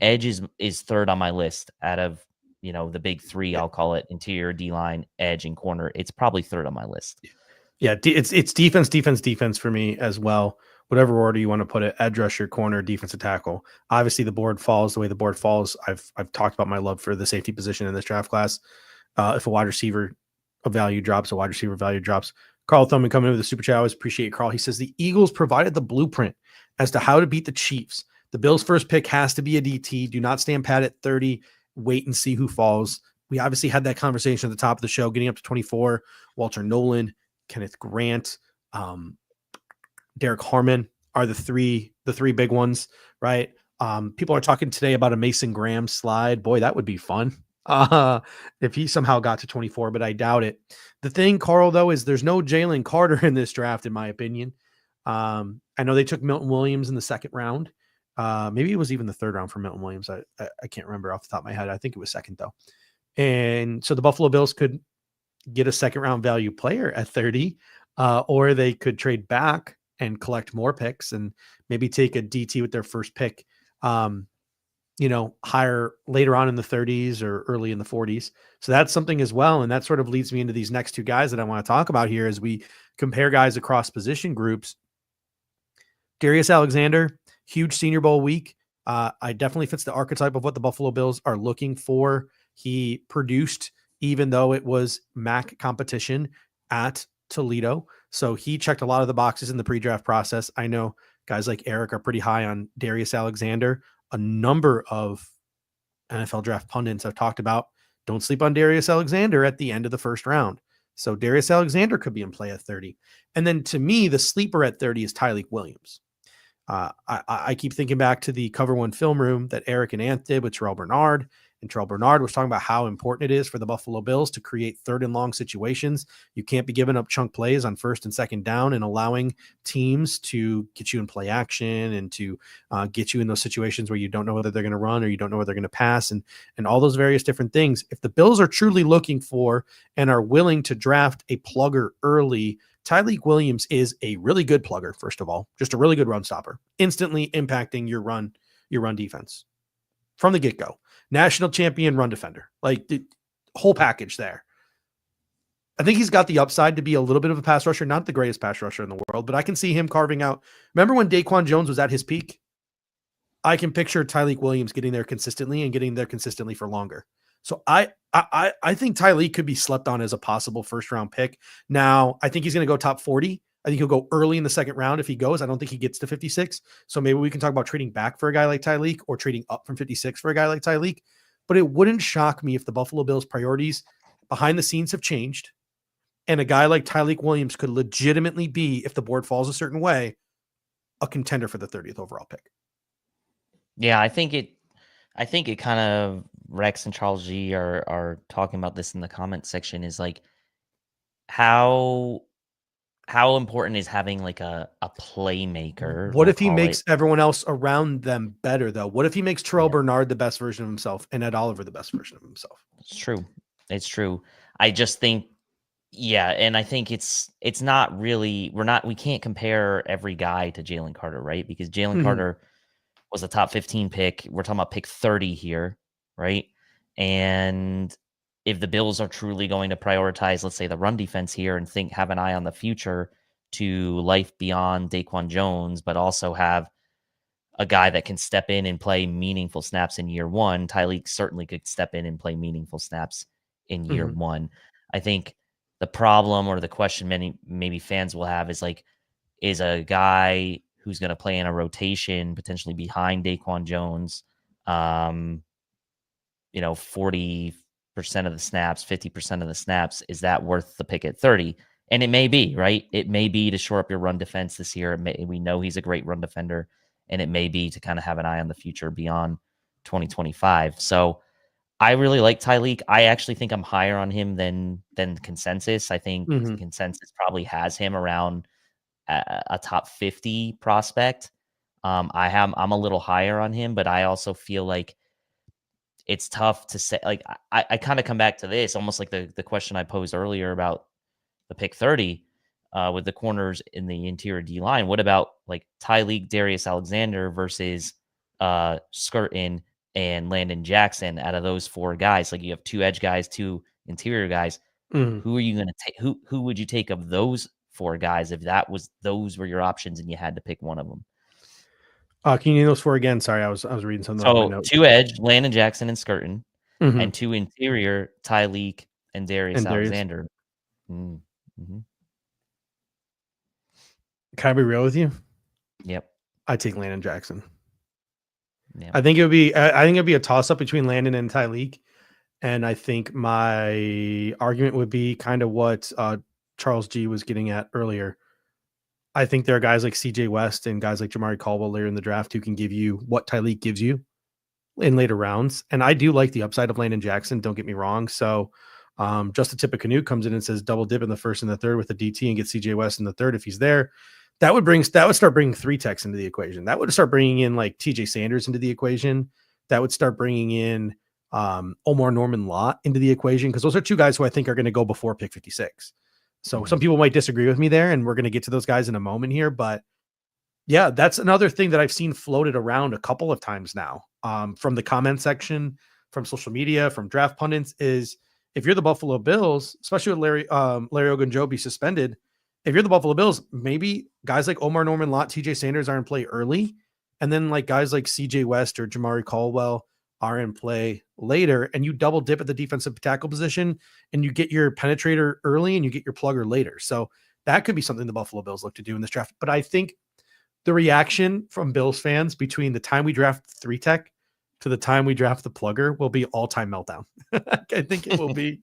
Edge is third on my list out of, the big three, I'll call it: interior, D-line, edge, and corner. It's probably third on my list.
Yeah, it's defense for me as well. Whatever order you want to put it: edge rusher, corner, defensive tackle. Obviously, the board falls the way the board falls. I've talked about my love for the safety position in this draft class. If a wide receiver value drops, a wide receiver value drops. Carl Thurman coming in with a super chat. I always appreciate Carl. He says the Eagles provided the blueprint as to how to beat the Chiefs. The Bills' first pick has to be a DT. Do not stand pat at 30. Wait and see who falls. We obviously had that conversation at the top of the show, getting up to 24. Walter Nolan, Kenneth Grant, Derek Harmon are the three big ones, right? People are talking today about a Mason Graham slide. Boy, that would be fun if he somehow got to 24, but I doubt it. The thing, Carl, though, is there's no Jalen Carter in this draft, in my opinion. I know they took Milton Williams in the second round. Maybe it was even the third round for Milton Williams. I can't remember off the top of my head. I think it was second, though. And so the Buffalo Bills could get a second round value player at 30, or they could trade back and collect more picks and maybe take a DT with their first pick, higher later on in the 30s or early in the 40s. So that's something as well. And that sort of leads me into these next two guys that I want to talk about here as we compare guys across position groups. Darius Alexander, huge Senior Bowl week. I definitely fits the archetype of what the Buffalo Bills are looking for. He produced, even though it was MAC competition at Toledo. So he checked a lot of the boxes in the pre-draft process. I know guys like Eric are pretty high on Darius Alexander. A number of NFL draft pundits have talked about, don't sleep on Darius Alexander at the end of the first round. So Darius Alexander could be in play at 30. And then to me, the sleeper at 30 is Tyleik Williams. I keep thinking back to the Cover One film room that Eric and Ant did with Terrell Bernard. And Terrell Bernard was talking about how important it is for the Buffalo Bills to create third and long situations. You can't be giving up chunk plays on first and second down and allowing teams to get you in play action and to get you in those situations where you don't know whether they're going to run or you don't know whether they're going to pass and all those various different things. If the Bills are truly looking for and are willing to draft a plugger early, Tyleik Williams is a really good plugger, first of all, just a really good run stopper, instantly impacting your run defense from the get-go. National champion run defender, like the whole package there. I think he's got the upside to be a little bit of a pass rusher, not the greatest pass rusher in the world, but I can see him carving out. Remember when Daquan Jones was at his peak? I can picture Tyleek Williams getting there consistently and getting there consistently for longer. So I think Tyleek could be slept on as a possible first round pick. Now, I think he's going to go top 40. I think he'll go early in the second round if he goes. I don't think he gets to 56. So maybe we can talk about trading back for a guy like Tyleek or trading up from 56 for a guy like Tyleek. But it wouldn't shock me if the Buffalo Bills' priorities behind the scenes have changed. And a guy like Tyleek Williams could legitimately be, if the board falls a certain way, a contender for the 30th overall pick.
Yeah, I think it kind of Rex and Charles G are talking about this in the comment section, is like how important is having like a playmaker?
What
We'll
if he
call
makes
it.
everyone else around them better, though? What if he makes Terrell
Yeah.
Bernard the best version of himself and Ed Oliver the best version of himself?
It's true. It's true. I just think, yeah, and I think it's not really, we can't compare every guy to Jalen Carter, right? Because Jalen Carter was a top 15 pick. We're talking about pick 30 here, right? And if the Bills are truly going to prioritize, let's say, the run defense here and have an eye on the future to life beyond Daquan Jones, but also have a guy that can step in and play meaningful snaps in year one, Tyleek certainly could step in and play meaningful snaps in year one. I think the problem or the question maybe fans will have is like, is a guy who's going to play in a rotation potentially behind Daquan Jones, 40% of the snaps, 50% of the snaps, is that worth the pick at 30? And it may be, right? It may be to shore up your run defense this year. We know he's a great run defender, and it may be to kind of have an eye on the future beyond 2025. So I really like Tyleek. I actually think I'm higher on him than consensus. I think consensus probably has him around a top 50 prospect. I'm a little higher on him, but I also feel like it's tough to say. Like I kind of come back to this almost like the question I posed earlier about the pick 30 with the corners in the interior D line. What about like Tyleek, Darius Alexander versus Skirton and Landon Jackson? Out of those four guys, like you have two edge guys, two interior guys. Who are you going to take? Who would you take of those four guys if those were your options and you had to pick one of them?
Can you name those four again? Sorry, I was reading something on my
So
notes.
two edge, Landon Jackson and Skirton,
Mm-hmm.
and two interior, Tyleek and Darius Alexander. Mm-hmm.
Can I be real with you?
Yep.
I take Landon Jackson.
Yep.
I think it'd be a toss up between Landon and Tyleek. And I think my argument would be kind of what Charles G was getting at earlier. I think there are guys like CJ West and guys like Jamari Caldwell later in the draft who can give you what Tyleek gives you in later rounds. And I do like the upside of Landon Jackson. Don't get me wrong. So just the tip of Canoe comes in and says double dip in the first and the third with the DT and get CJ West in the third if he's there. That would start bringing three techs into the equation. That would start bringing in like TJ Sanders into the equation. That would start bringing in Omar Norman Lott into the equation, because those are two guys who I think are going to go before pick 56. So some people might disagree with me there, and we're going to get to those guys in a moment here. But yeah, that's another thing that I've seen floated around a couple of times now from the comment section, from social media, from draft pundits, is if you're the Buffalo Bills, especially with Larry Ogunjobi suspended, if you're the Buffalo Bills, maybe guys like Omar Norman Lott, TJ Sanders are in play early, and then like guys like CJ West or Jamari Caldwell are in play later, and you double dip at the defensive tackle position and you get your penetrator early and you get your plugger later. So that could be something the Buffalo Bills look to do in this draft. But I think the reaction from Bills fans between the time we draft 3 tech to the time we draft the plugger will be all-time meltdown. I think it will be.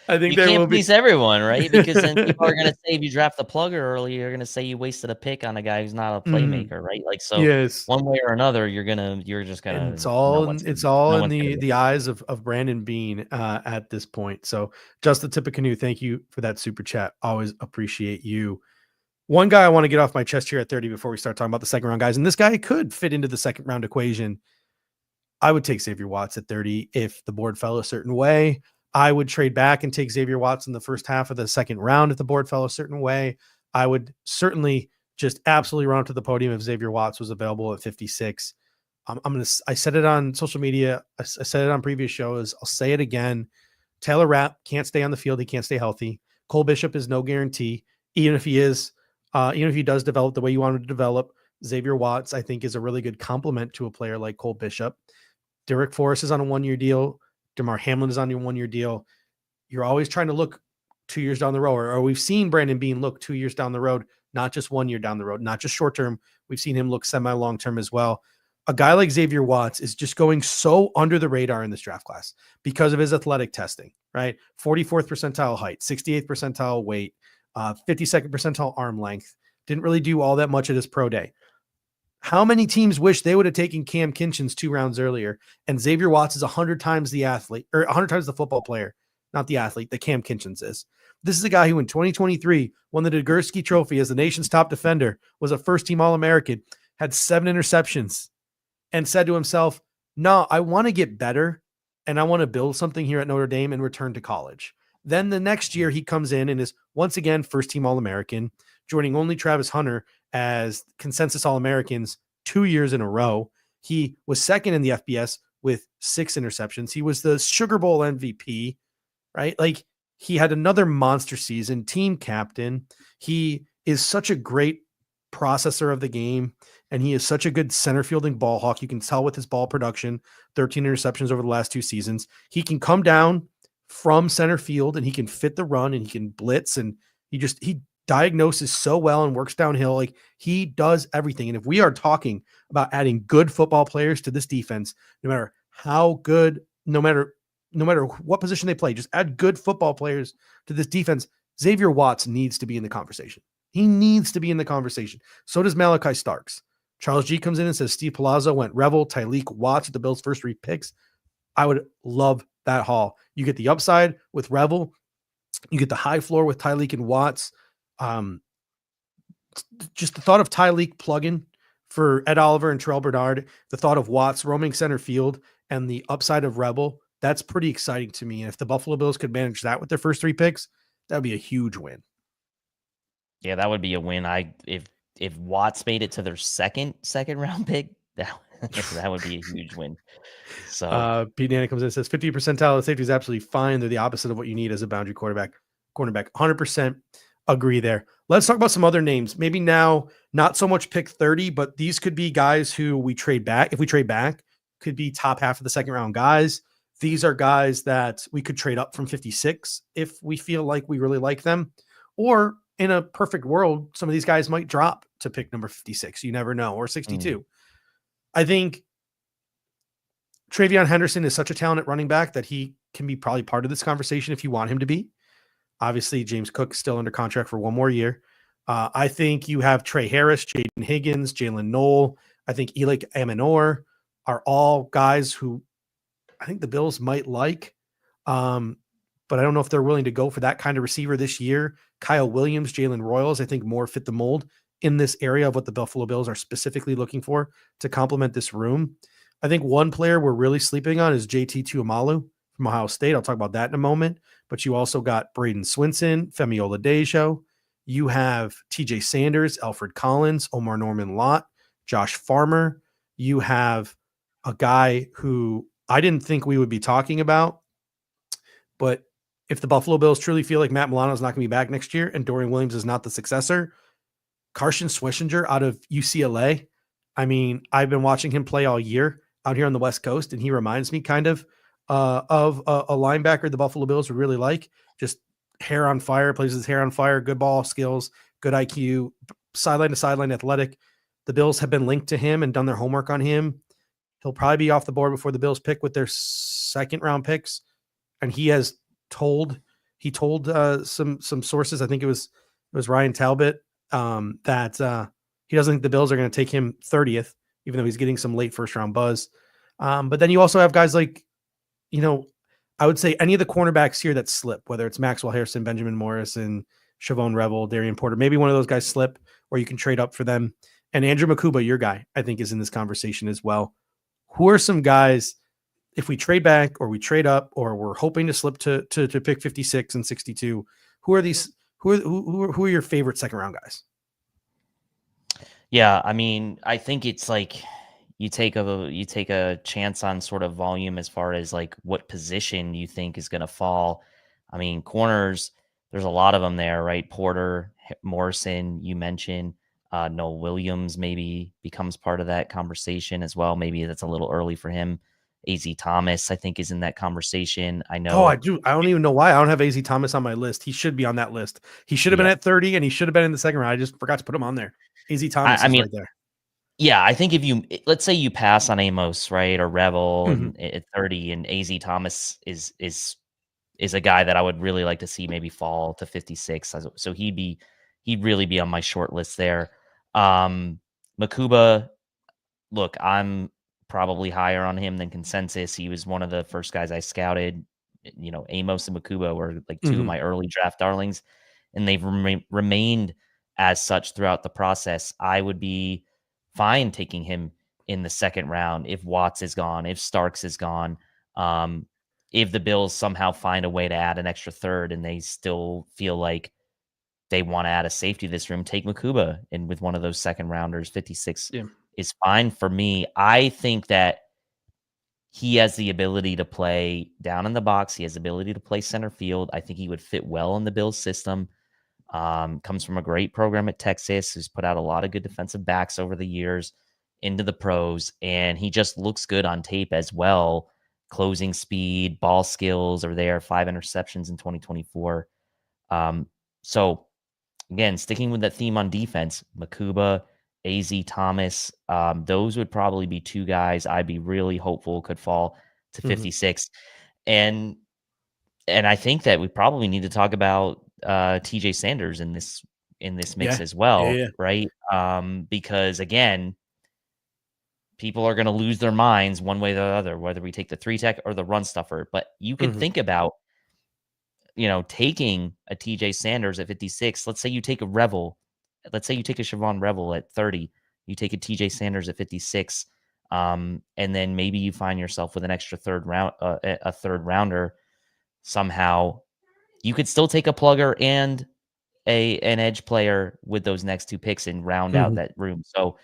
I think
you
there
can't
will
please
be
everyone, right? Because then people are going to say if you draft the plugger early, you're going to say you wasted a pick on a guy who's not a playmaker, right? Like, so
yes.
one way or another, you're just
And
gonna
it's all in
win.
the eyes of Brandon Beane at this point. So just the tip of Canoe, thank you for that super chat. Always appreciate you. One guy I want to get off my chest here at 30 before we start talking about the second round guys, and this guy could fit into the second round equation. I would take Xavier Watts at 30 if the board fell a certain way. I would trade back and take Xavier Watts in the first half of the second round if the board fell a certain way. I would certainly just absolutely run up to the podium if Xavier Watts was available at 56. I said it on social media. I said it on previous shows. I'll say it again. Taylor Rapp can't stay on the field. He can't stay healthy. Cole Bishop is no guarantee, even if he does develop the way you want him to develop. Xavier Watts, I think, is a really good complement to a player like Cole Bishop. Derek Forrest is on a 1-year deal. DeMar Hamlin is on a 1-year deal. You're always trying to look 2 years down the road, or we've seen Brandon Beane look 2 years down the road, not just 1 year down the road, not just short term. We've seen him look semi-long term as well. A guy like Xavier Watts is just going so under the radar in this draft class because of his athletic testing, right? 44th percentile height, 68th percentile weight, 52nd percentile arm length. Didn't really do all that much at his pro day. How many teams wish they would have taken Cam Kinchins 2 rounds earlier? And Xavier Watts is 100 times the athlete, or 100 times the football player, not the athlete, that Cam Kinchins is. This is a guy who in 2023 won the Nagurski Trophy as the nation's top defender, was a first-team All-American, had 7 interceptions, and said to himself, no, I want to get better, and I want to build something here at Notre Dame and return to college. Then the next year he comes in and is once again first-team All-American, joining only Travis Hunter as consensus All-Americans 2 years in a row. He was second in the FBS with 6 interceptions. He was the Sugar Bowl MVP, right? Like, he had another monster season, team captain. He is such a great processor of the game, and he is such a good center fielding ball hawk. You can tell with his ball production, 13 interceptions over the last 2 seasons. He can come down from center field and he can fit the run and he can blitz, and he diagnoses so well and works downhill. Like, he does everything. And if we are talking about adding good football players to this defense, no matter how good, no matter what position they play, just add good football players to this defense. Xavier Watts needs to be in the conversation. He needs to be in the conversation. So does Malachi Starks. Charles G comes in and says Steve Palazzo went Revel, Tyleek, Watts at the Bills' first 3 picks. I would love that haul. You get the upside with Revel. You get the high floor with Tyleek and Watts. Just the thought of Tyleek plug-in for Ed Oliver and Terrell Bernard, the thought of Watts roaming center field, and the upside of Rebel, that's pretty exciting to me. And if the Buffalo Bills could manage that with their first 3 picks, that would be a huge win.
Yeah, that would be a win. If Watts made it to their second round pick, that would be a huge win. So
Pete Nana comes in and says 50 percentile of safety is absolutely fine. They're the opposite of what you need as a boundary cornerback. 100% agree there. Let's talk about some other names. Maybe now, not so much pick 30, but these could be guys who we trade back. If we trade back, could be top half of the second round guys. These are guys that we could trade up from 56 if we feel like we really like them. Or in a perfect world, some of these guys might drop to pick number 56. You never know. Or 62. I think Travion Henderson is such a talent at running back that he can be probably part of this conversation if you want him to be. Obviously, James Cook is still under contract for 1 more year. I think you have Trey Harris, Jaden Higgins, Jalen Knoll. I think Elik Aminor are all guys who I think the Bills might like. But I don't know if they're willing to go for that kind of receiver this year. Kyle Williams, Jalen Royals, I think more fit the mold in this area of what the Buffalo Bills are specifically looking for to complement this room. I think one player we're really sleeping on is JT Tuimalu from Ohio State. I'll talk about that in a moment. But you also got Braden Swinson, Femi Oladejo. You have TJ Sanders, Alfred Collins, Omar Norman Lott, Josh Farmer. You have a guy who I didn't think we would be talking about, but if the Buffalo Bills truly feel like Matt Milano is not going to be back next year and Dorian Williams is not the successor, Carson Swishinger out of UCLA. I mean, I've been watching him play all year out here on the West Coast, and he reminds me kind of a linebacker the Buffalo Bills would really like. Just hair on fire, plays his hair on fire, good ball skills, good IQ, sideline to sideline athletic. The Bills have been linked to him and done their homework on him. He'll probably be off the board before the Bills pick with their second round picks. And he has told some sources, I think it was Ryan Talbot, that he doesn't think the Bills are going to take him 30th, even though he's getting some late first round buzz. But then you also have guys like, I would say any of the cornerbacks here that slip, whether it's Maxwell Harrison, Benjamin Morrison, Shavon Revel, Darian Porter, maybe one of those guys slip, or you can trade up for them. And Andrew Makuba, your guy, I think is in this conversation as well. Who are some guys, if we trade back or we trade up, or we're hoping to slip to pick 56 and 62, who are these? Who are your favorite second round guys?
Yeah, I mean, I think it's like you take a chance on sort of volume as far as like what position you think is going to fall. I mean, corners, there's a lot of them there, right? Porter, Morrison, you mentioned. Noel Williams maybe becomes part of that conversation as well. Maybe that's a little early for him. AZ Thomas, I think, is in that conversation. I
Oh, I
know.
do. I don't even know why I don't have AZ Thomas on my list. He should be on that list. He should have been
Yeah.
at 30 and he should have been in the second round. I just forgot to put him on there. AZ Thomas
I
is
mean,
right there.
yeah, I think if you let's say you pass on Amos, right, or Revel,
Mhm.
and at 30, and AZ Thomas is a guy that I would really like to see maybe fall to 56. So he'd really be on my short list there. Makuba, look, I'm probably higher on him than consensus. He was one of the first guys I scouted. Amos and Makuba were like two of
Mhm.
my early draft darlings, and they've remained as such throughout the process. I would be fine taking him in the second round if Watts is gone, if Starks is gone. Um, if the Bills somehow find a way to add an extra third and they still feel like they want to add a safety to this room, take Makuba in with one of those second rounders. 56
Yeah.
is fine for me. I think that he has the ability to play down in the box. He has the ability to play center field. I think he would fit well in the Bills system. Comes from a great program at Texas, who's put out a lot of good defensive backs over the years into the pros, and he just looks good on tape as well. Closing speed, ball skills are there. 5 interceptions in 2024. So again, sticking with that theme on defense, Makuba, AZ Thomas, those would probably be two guys I'd be really hopeful could fall to
Mhm.
56. And I think that we probably need to talk about TJ Sanders in this mix
Yeah.
as
Yeah.
well,
Yeah.
right? Because again, people are going to lose their minds one way or the other, whether we take the 3 tech or the run stuffer. But you could
Mhm.
think about taking a TJ Sanders at 56. Let's say you take a Revel. Let's say you take a Siobhan Revel at 30. You take a TJ Sanders at 56. And then maybe you find yourself with an extra third round, a third rounder somehow. You could still take a plugger and an edge player with those next 2 picks and round out
Mhm.
that room. So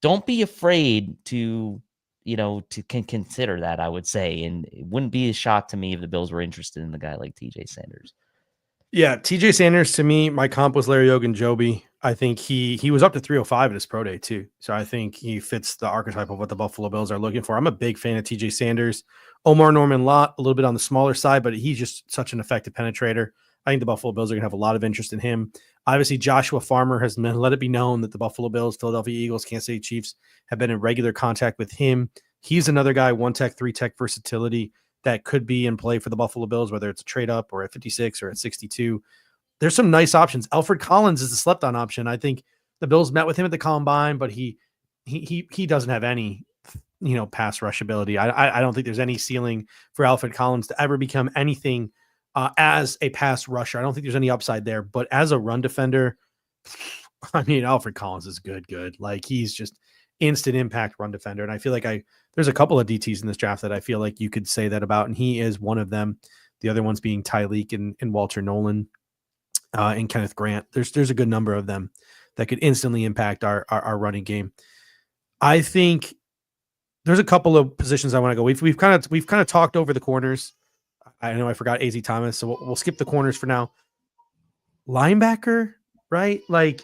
don't be afraid to consider that, I would say. And it wouldn't be a shock to me if the Bills were interested in a guy like TJ Sanders.
Yeah, TJ Sanders to me, my comp was Larry Ogunjobi. I think he was up to 305 at his pro day too. So I think he fits the archetype of what the Buffalo Bills are looking for. I'm a big fan of TJ Sanders. Omar Norman Lott, a little bit on the smaller side, but he's just such an effective penetrator. I think the Buffalo Bills are going to have a lot of interest in him. Obviously, Joshua Farmer has let it be known that the Buffalo Bills, Philadelphia Eagles, Kansas City Chiefs have been in regular contact with him. He's another guy, 1 tech, 3 tech versatility that could be in play for the Buffalo Bills, whether it's a trade up or at 56 or at 62. There's some nice options. Alfred Collins is the slept on option. I think the Bills met with him at the combine, but he doesn't have any pass rush ability. I don't think there's any ceiling for Alfred Collins to ever become anything as a pass rusher. I don't think there's any upside there, but as a run defender, I mean, Alfred Collins is good. Like he's just instant impact run defender. And I feel like there's a couple of DTs in this draft that I feel like you could say that about, and he is one of them. The other ones being Tyleek and Walter Nolan and Kenneth Grant. There's a good number of them that could instantly impact our running game. I think there's a couple of positions I want to go. We've kind of talked over the corners. I know I forgot AZ Thomas, so we'll skip the corners for now. Linebacker, right? Like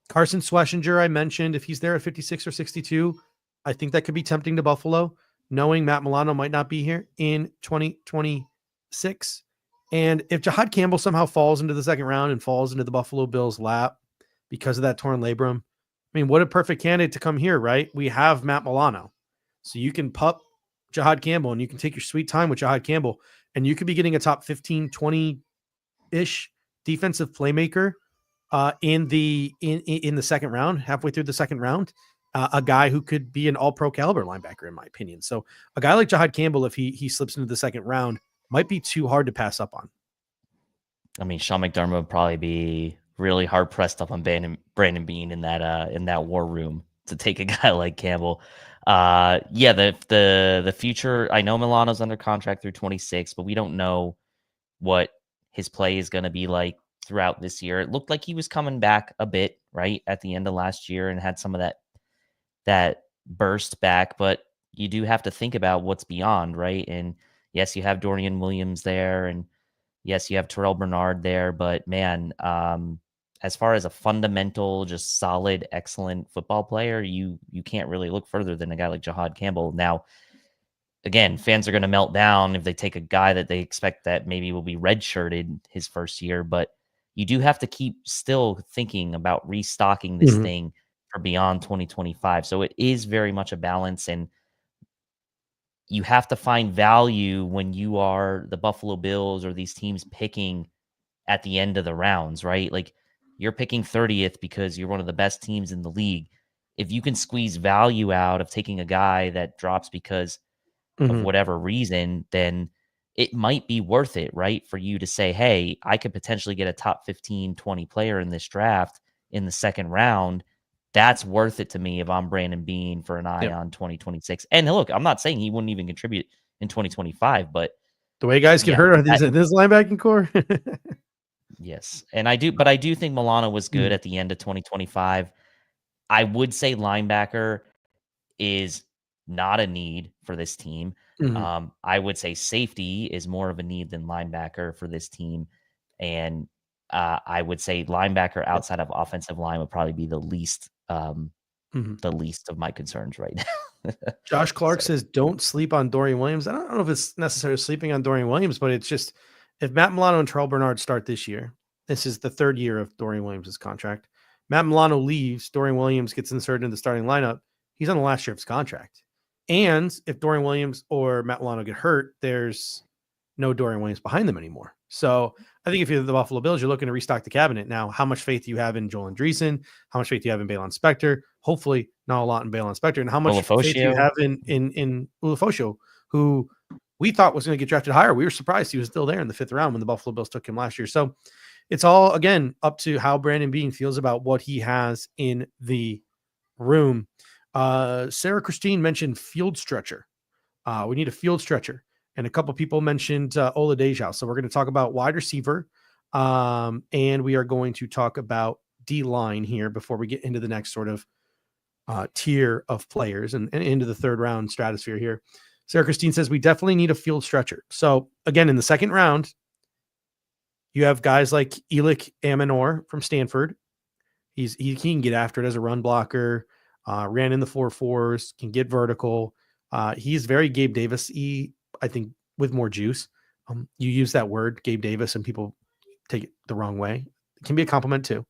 Carson Schlesinger, I mentioned, if he's there at 56 or 62, I think that could be tempting to Buffalo, knowing Matt Milano might not be here in 2026. And if Jahad Campbell somehow falls into the second round and falls into the Buffalo Bills' lap because of that torn labrum, I mean, what a perfect candidate to come here, right? We have Matt Milano. So you can pup Jahad Campbell and you can take your sweet time with Jahad Campbell and you could be getting a top 15, 20-ish defensive playmaker in the second round, halfway through the second round, a guy who could be an all-pro caliber linebacker, in my opinion. So a guy like Jahad Campbell, if he slips into the second round, might be too hard to pass up on.
I mean, Sean McDermott would probably be really hard pressed up on Brandon Beane in that war room to take a guy like Campbell. Yeah, the future. I know Milano's under contract through 26, but we don't know what his play is going to be like throughout this year. It looked like he was coming back a bit right at the end of last year and had some of that burst back, but you do have to think about what's beyond, right? And yes, you have Dorian Williams there, and Yes, you have Terrell Bernard there, but man, as far as a fundamental, just solid, excellent football player, you can't really look further than a guy like Jahad Campbell. Now, again, fans are going to melt down if they take a guy that they expect that maybe will be redshirted his first year, but you do have to keep still thinking about restocking this thing for beyond 2025. So it is very much a balance, and you have to find value when you are the Buffalo Bills or these teams picking at the end of the rounds, right? Like you're picking 30th because you're one of the best teams in the league. If you can squeeze value out of taking a guy that drops because of whatever reason, then it might be worth it, right? For you to say, hey, I could potentially get a top 15, 20 player in this draft in the second round. That's worth it to me if I'm Brandon Beane for an eye on 2026. And look, I'm not saying he wouldn't even contribute in 2025, but
the way guys get hurt in this linebacking core.
Yes. And I do think Milano was good at the end of 2025. I would say linebacker is not a need for this team. I would say safety is more of a need than linebacker for this team. And I would say linebacker outside of offensive line would probably be the least of my concerns right now.
Josh Clark says, don't sleep on Dorian Williams. I don't know if it's necessarily sleeping on Dorian Williams, but it's just, if Matt Milano and Terrell Bernard start this year, this is the third year of Dorian Williams' contract. Matt Milano leaves, Dorian Williams gets inserted in the starting lineup. He's on the last year of his contract. And if Dorian Williams or Matt Milano get hurt, there's no Dorian Williams behind them anymore. So I think if you're the Buffalo Bills, you're looking to restock the cabinet. Now, how much faith do you have in Joel Andreessen? How much faith do you have in Balon Spector? Hopefully not a lot in Balon Spector. And how much faith do you have in Ulafosio, who we thought was going to get drafted higher? We were surprised he was still there in the 5th round when the Buffalo Bills took him last year. So it's all, again, up to how Brandon Beane feels about what he has in the room. Sarah Christine mentioned field stretcher. We need a field stretcher. And a couple people mentioned Ola Dejau. So we're going to talk about wide receiver. And we are going to talk about D-line here before we get into the next sort of tier of players and into the 3rd round stratosphere here. Sarah Christine says we definitely need a field stretcher. So again, in the 2nd round, you have guys like Elik Aminor from Stanford. He can get after it as a run blocker, ran in the 4.4s, can get vertical. He's very Gabe Davis-y, I think, with more juice. You use that word, Gabe Davis, and people take it the wrong way. It can be a compliment too.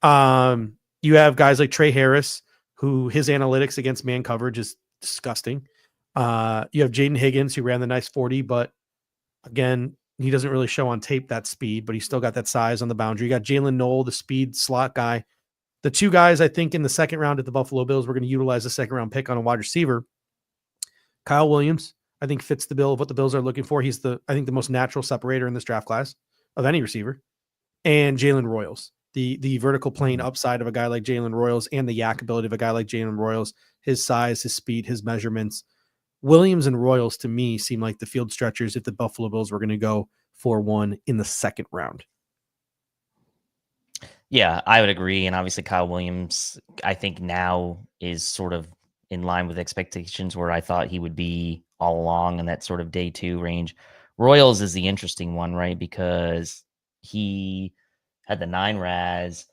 You have guys like Trey Harris, who his analytics against man coverage is disgusting. You have Jaden Higgins, who ran the nice 40, but again, he doesn't really show on tape that speed, but he's still got that size on the boundary. You got Jalen Knoll, the speed slot guy. The two guys I think in the 2nd round at the Buffalo Bills, we're going to utilize the 2nd round pick on a wide receiver. Kyle Williams, I think, fits the bill of what the Bills are looking for. He's the most natural separator in this draft class of any receiver. And Jalen Royals, the vertical plane upside of a guy like Jalen Royals and the yak ability of a guy like Jalen Royals, his size, his speed, his measurements. Williams and Royals, to me, seem like the field stretchers if the Buffalo Bills were going to go for one in the 2nd round.
Yeah, I would agree. And obviously Kyle Williams, I think now is sort of in line with expectations where I thought he would be all along in that sort of day 2 range. Royals is the interesting one, right? Because he had the 9 RAS,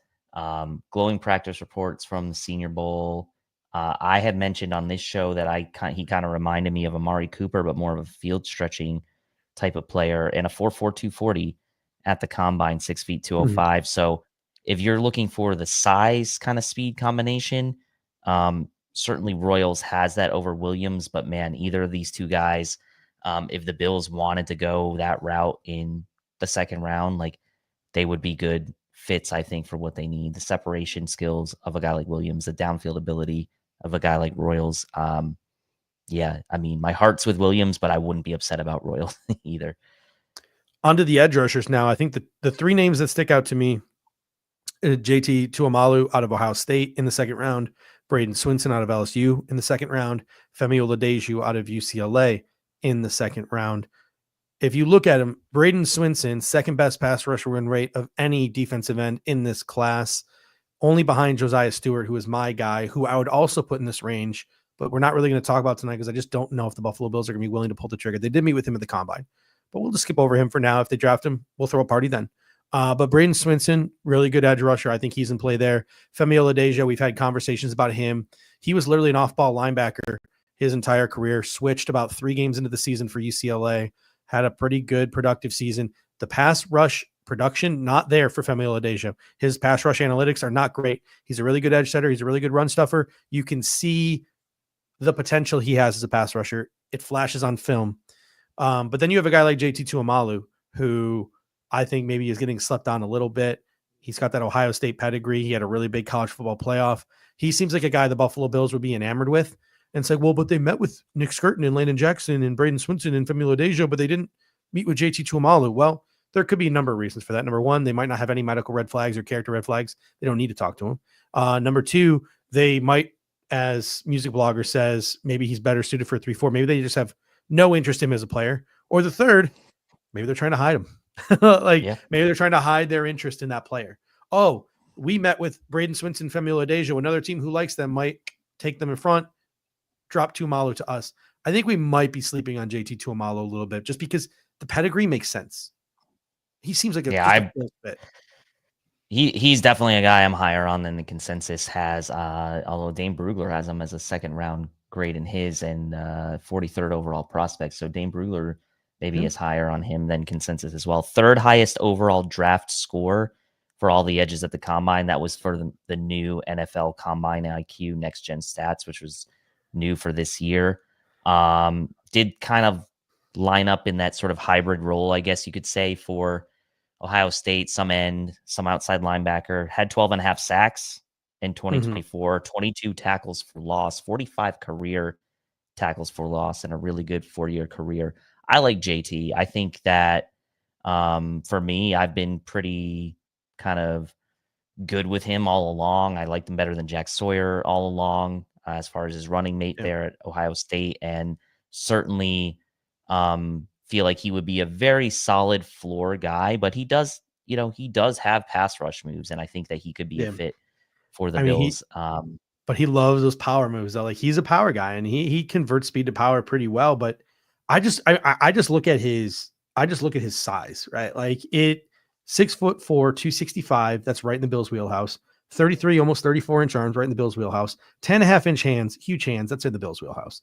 glowing practice reports from the Senior Bowl. I had mentioned on this show that he kind of reminded me of Amari Cooper, but more of a field stretching type of player, and a 4.4 240 at the combine, 6 feet 205. So if you're looking for the size kind of speed combination, certainly Royals has that over Williams, but man, either of these two guys, if the Bills wanted to go that route in the 2nd round, like they would be good fits, I think, for what they need. The separation skills of a guy like Williams, the downfield ability of a guy like Royals. Yeah, I mean, my heart's with Williams, but I wouldn't be upset about Royals either.
Onto the edge rushers now. I think the 3 names that stick out to me, JT Tuamalu out of Ohio State in the 2nd round, Braden Swinson out of LSU in the 2nd round, Femi Oladeju out of UCLA in the 2nd round. If you look at him, Braden Swinson, 2nd best pass rusher win rate of any defensive end in this class, only behind Josiah Stewart, who is my guy, who I would also put in this range, but we're not really going to talk about tonight because I just don't know if the Buffalo Bills are going to be willing to pull the trigger. They did meet with him at the combine, but we'll just skip over him for now. If they draft him, we'll throw a party then. But Braden Swinson, really good edge rusher. I think he's in play there. Femi Oladejo, we've had conversations about him. He was literally an off-ball linebacker his entire career, switched about 3 games into the season for UCLA, had a pretty good productive season. The pass rush production, not there for Femi Oladejo. His pass rush analytics are not great. He's a really good edge setter. He's a really good run stuffer. You can see the potential he has as a pass rusher. It flashes on film. But then you have a guy like JT Tuamalu, who I think maybe is getting slept on a little bit. He's got that Ohio State pedigree. He had a really big college football playoff. He seems like a guy the Buffalo Bills would be enamored with. And it's like, well, but they met with Nick Skirton and Landon Jackson and Braden Swinson and Femi Oladejo, but they didn't meet with JT Tuamalu. Well, there could be a number of reasons for that. Number one, they might not have any medical red flags or character red flags. They don't need to talk to him. Number two, they might, as Music Blogger says, maybe he's better suited for a 3-4. Maybe they just have no interest in him as a player. Or the third, maybe they're trying to hide him. Maybe they're trying to hide their interest in that player. Oh, we met with Braden Swinson, Femi Oladejo. Another team who likes them might take them in front, drop Tuamalu to us. I think we might be sleeping on JT Tuamalu a little bit just because the pedigree makes sense. He seems like a fit.
He's definitely a guy I'm higher on than the consensus has. Although Dane Brugler has him as a second round grade in his and 43rd overall prospect. So Dane Brugler maybe is higher on him than consensus as well. 3rd highest overall draft score for all the edges at the combine. That was for the new NFL Combine IQ Next Gen Stats, which was new for this year. Did kind of line up in that sort of hybrid role, I guess you could say, for Ohio State, some end, some outside linebacker. Had 12.5 sacks in 2024, 22 tackles for loss, 45 career tackles for loss, and a really good 4-year career. I like JT. I think that for me, I've been pretty kind of good with him all along. I liked him better than Jack Sawyer all along as far as his running mate there at Ohio State, and certainly feel like he would be a very solid floor guy, but he does have pass rush moves, and I think that he could be a fit for the Bills.
But he loves those power moves though. Like, he's a power guy and he converts speed to power pretty well. But I just look at his size, right? Like, 6'4", 265. That's right in the Bills' wheelhouse. 33, almost 34-inch arms, right in the Bills' wheelhouse. 10.5-inch hands, huge hands. That's in the Bills' wheelhouse.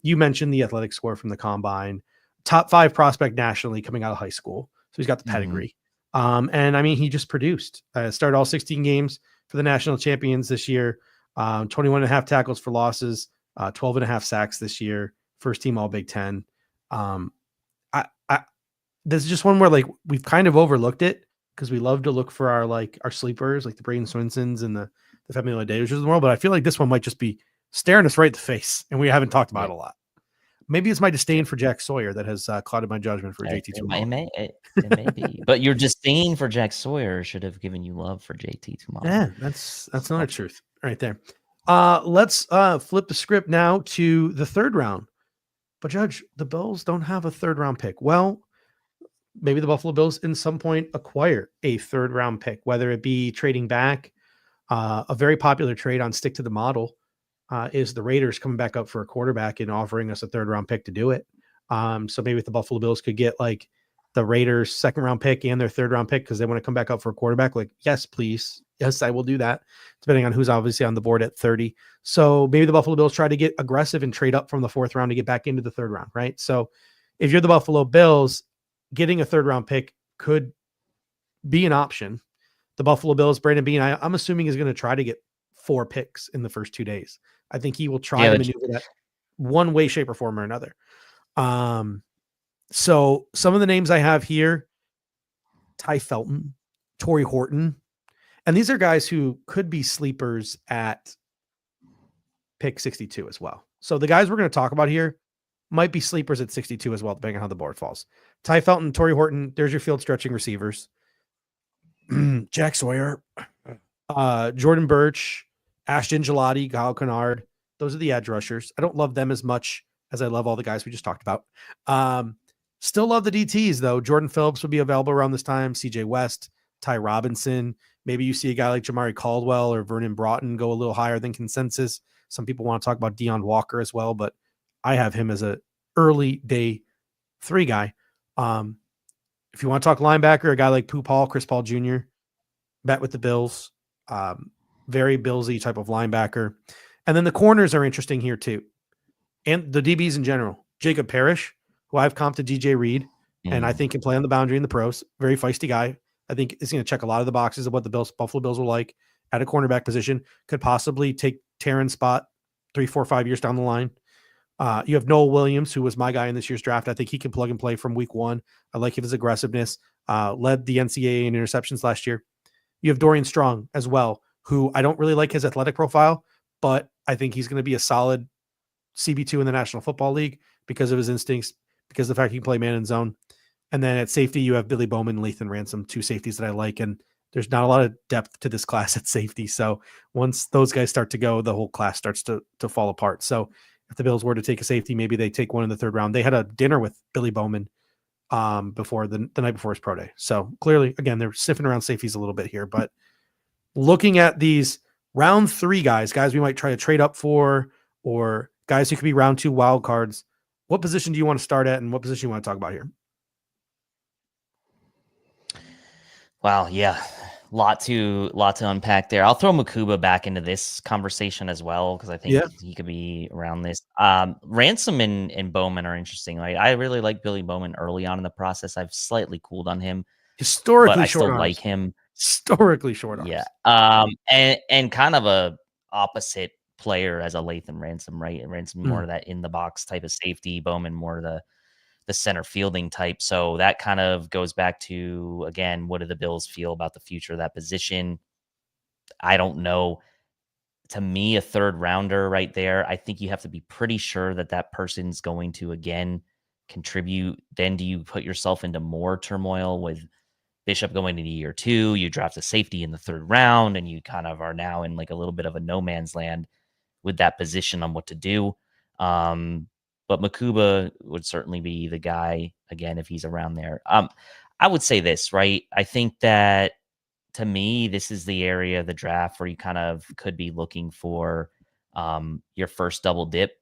You mentioned the athletic score from the combine. Top 5 prospect nationally coming out of high school. So he's got the pedigree. And I mean, he just produced. Started all 16 games for the national champions this year. 21.5 tackles for losses, 12.5 sacks this year. First team All Big Ten. This is just one where, like, we've kind of overlooked it because we love to look for our sleepers, like the Braden Swinsons and the Femi Oladejos of the world. But I feel like this one might just be staring us right in the face, and we haven't talked about it a lot. Maybe it's my disdain for Jack Sawyer that has clouded my judgment for JT Tuamalu.
It may be, but your disdain for Jack Sawyer should have given you love for JT Tuamalu.
Yeah, that's not a truth right there. Let's flip the script now to the 3rd round. But Judge, the Bills don't have a 3rd round pick. Well, maybe the Buffalo Bills in some point acquire a 3rd round pick, whether it be trading back. A very popular trade on Stick to the Model is the Raiders coming back up for a quarterback and offering us a 3rd round pick to do it. So maybe if the Buffalo Bills could get like the Raiders 2nd round pick and their 3rd round pick because they want to come back up for a quarterback, like, yes, please. Yes, I will do that, depending on who's obviously on the board at 30. So maybe the Buffalo Bills try to get aggressive and trade up from the 4th round to get back into the 3rd round, right? So if you're the Buffalo Bills, getting a 3rd round pick could be an option. The Buffalo Bills, Brandon Beane, I'm assuming is going to try to get 4 picks in the first 2 days. I think he will try to maneuver that one way, shape, or form or another. So some of the names I have here: Ty Felton, Torrey Horton. And these are guys who could be sleepers at pick 62 as well. So the guys we're going to talk about here might be sleepers at 62 as well, depending on how the board falls. Ty Felton, Torrey Horton, there's your field stretching receivers. Jack Sawyer, Jordan Birch, Ashton Gelati, Kyle Kennard. Those are the edge rushers. I don't love them as much as I love all the guys we just talked about. Still love the DTs, though. Jordan Phillips would be available around this time. CJ West, Ty Robinson. Maybe you see a guy like Jamari Caldwell or Vernon Broughton go a little higher than consensus. Some people want to talk about Deion Walker as well, but I have him as a early day 3 guy. If you want to talk linebacker, a guy like Chris Paul Jr., bet with the Bills. Very Billsy type of linebacker. And then the corners are interesting here too. And the DBs in general. Jacob Parrish, who I've comped to DJ Reed, and I think can play on the boundary in the pros. Very feisty guy. I think is going to check a lot of the boxes of what the Buffalo Bills will like at a cornerback position. Could possibly take Terran's spot 3, 4, 5 years down the line. You have Noel Williams, who was my guy in this year's draft. I think he can plug and play from week one. I like his aggressiveness. Led the NCAA in interceptions last year. You have Dorian Strong as well, who I don't really like his athletic profile, but I think he's going to be a solid CB2 in the National Football League because of his instincts, because of the fact he can play man in zone. And then at safety, you have Billy Bowman and Lathan Ransom, two safeties that I like. And there's not a lot of depth to this class at safety. So once those guys start to go, the whole class starts to fall apart. So if the Bills were to take a safety, maybe they take one in the third round. They had a dinner with Billy Bowman before the night before his pro day. So clearly, again, they're sniffing around safeties a little bit here. But looking at these round 3 guys we might try to trade up for, or guys who could be round 2 wild cards, what position do you want to start at, and what position you want to talk about here?
Wow, yeah, lot to unpack there. I'll throw Makuba back into this conversation as well because I think he could be around this. Ransom and Bowman are interesting. Like, I really like Billy Bowman early on in the process. I've slightly cooled on him.
Historically
I
short
still
arms.
like him.
Historically short arms.
Yeah. And kind of a opposite player as a Lathan Ransom, right? And Ransom more of that in the box type of safety. Bowman more the center fielding type. So that kind of goes back to, again, what do the Bills feel about the future of that position? I don't know. To me, a third rounder right there, I think you have to be pretty sure that that person's going to, again, contribute. Then do you put yourself into more turmoil with Bishop going into year 2? You draft a safety in the third round, and you kind of are now in like a little bit of a no man's land with that position on what to do. But Makuba would certainly be the guy, again, if he's around there. I would say this, right? I think that, to me, this is the area of the draft where you kind of could be looking for your first double dip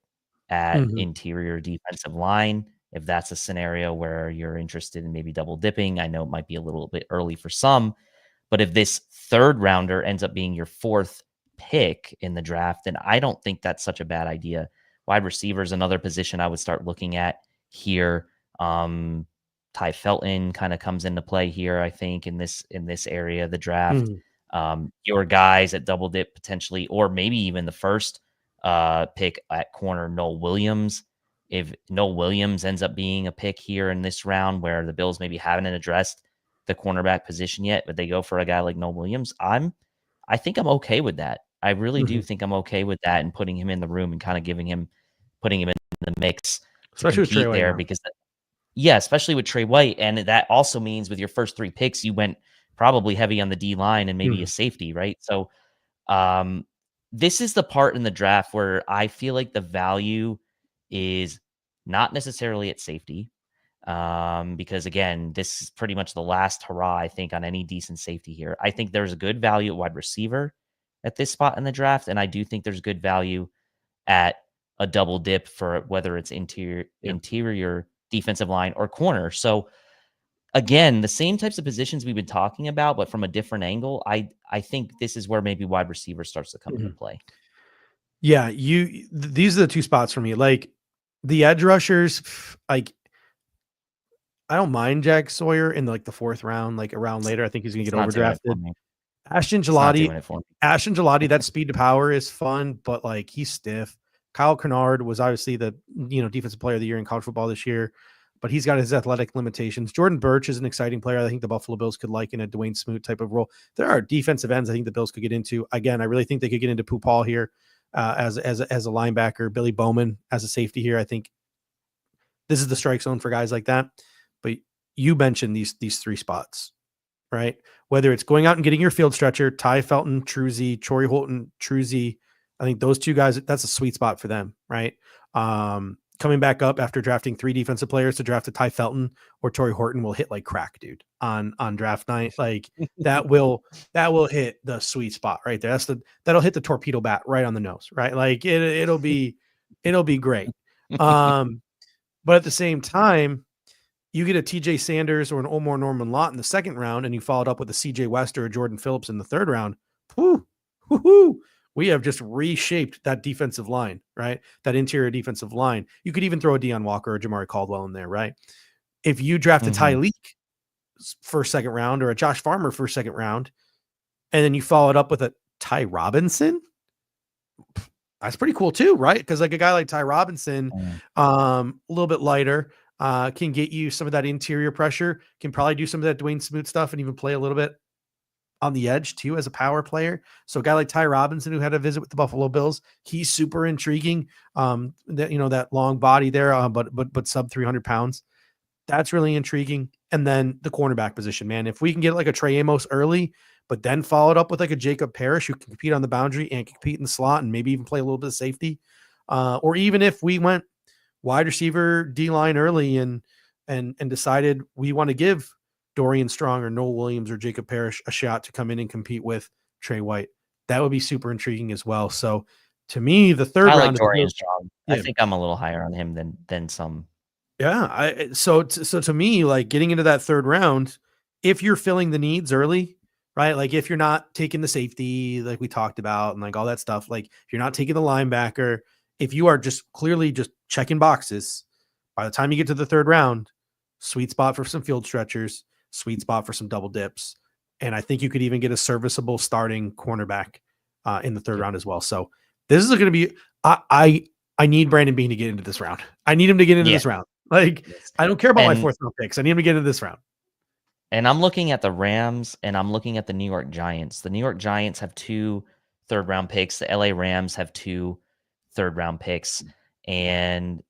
at interior defensive line. If that's a scenario where you're interested in maybe double dipping, I know it might be a little bit early for some, but if this third rounder ends up being your 4th pick in the draft, then I don't think that's such a bad idea. Wide receiver is another position I would start looking at here. Ty Felton kind of comes into play here, I think, in this area of the draft. Your guys at double dip potentially, or maybe even the first pick at corner, Noel Williams. If Noel Williams ends up being a pick here in this round where the Bills maybe haven't addressed the cornerback position yet, but they go for a guy like Noel Williams, I think I'm okay with that. I really do think I'm okay with that, and putting him in the room and kind of putting him in the mix,
especially with Trey White
there
now.
Because especially with Trey White. And that also means with your first 3 picks, you went probably heavy on the D line and maybe a safety, right? So this is the part in the draft where I feel like the value is not necessarily at safety. Because again, this is pretty much the last hurrah, I think, on any decent safety here. I think there's a good value at wide receiver at this spot in the draft. And I do think there's good value at a double dip for whether it's interior defensive line or corner. So again, the same types of positions we've been talking about, but from a different angle. I think this is where maybe wide receiver starts to come into play.
Yeah, these are the 2 spots for me. Like the edge rushers, like I don't mind Jack Sawyer in like the 4th round, like a round later. I think he's going to get overdrafted. Ashton Gelati, that speed to power is fun, but like he's stiff. Kyle Kennard was obviously the defensive player of the year in college football this year, but he's got his athletic limitations. Jordan Birch is an exciting player. I think the Buffalo Bills could like in a Dwayne Smoot type of role. There are defensive ends I think the Bills could get into. Again, I really think they could get into Paul here as a linebacker. Billy Bowman as a safety here. I think this is the strike zone for guys like that. But you mentioned these 3 spots, right? Whether it's going out and getting your field stretcher, Ty Felton, Truzy, Torrey Holton, Truzy, I think those 2 guys, that's a sweet spot for them, right? Coming back up after drafting 3 defensive players to draft a Ty Felton or Torrey Horton will hit like crack, dude, on draft night. Like that will hit the sweet spot right there. That'll hit the torpedo bat right on the nose, right? Like it'll be great. But at the same time, you get a TJ Sanders or an Omar Norman Lott in the second round, and you followed up with a CJ West or a Jordan Phillips in the third round. Whoo, we have just reshaped that defensive line, right? That interior defensive line. You could even throw a Deion Walker or Jamari Caldwell in there, right? If you draft a Tyreek first, second round, or a Josh Farmer first, second round, and then you followed up with a Ty Robinson, that's pretty cool too, right? Because like a guy like Ty Robinson, a little bit lighter, can get you some of that interior pressure, can probably do some of that Dwayne Smoot stuff and even play a little bit on the edge too as a power player. So a guy like Ty Robinson, who had a visit with the Buffalo Bills, he's super intriguing. That long body there, but sub 300 pounds. That's really intriguing. And then the cornerback position, man, if we can get like a Trey Amos early, but then followed up with like a Jacob Parrish who can compete on the boundary and compete in the slot and maybe even play a little bit of safety. Or even if we went wide receiver D-line early and decided we want to give Dorian Strong or Noel Williams or Jacob Parrish a shot to come in and compete with Trey White, that would be super intriguing as well. So to me, the third round,
like Dorian Strong. Yeah. I think I'm a little higher on him than some.
Yeah. So to me, like getting into that third round, if you're filling the needs early, right? Like if you're not taking the safety, like we talked about, and like all that stuff, like if you're not taking the linebacker, if you are just clearly just checking boxes, by the time you get to the third round, sweet spot for some field stretchers, sweet spot for some double dips. And I think you could even get a serviceable starting cornerback in the third round as well. So this is going to be, I need Brandon Beane to get into this round. I need him to get into this round. Like, I don't care about my fourth round picks. I need him to get into this round.
And I'm looking at the Rams and I'm looking at the New York Giants. The New York Giants have 2 third-round picks. The LA Rams have 2 third-round picks. And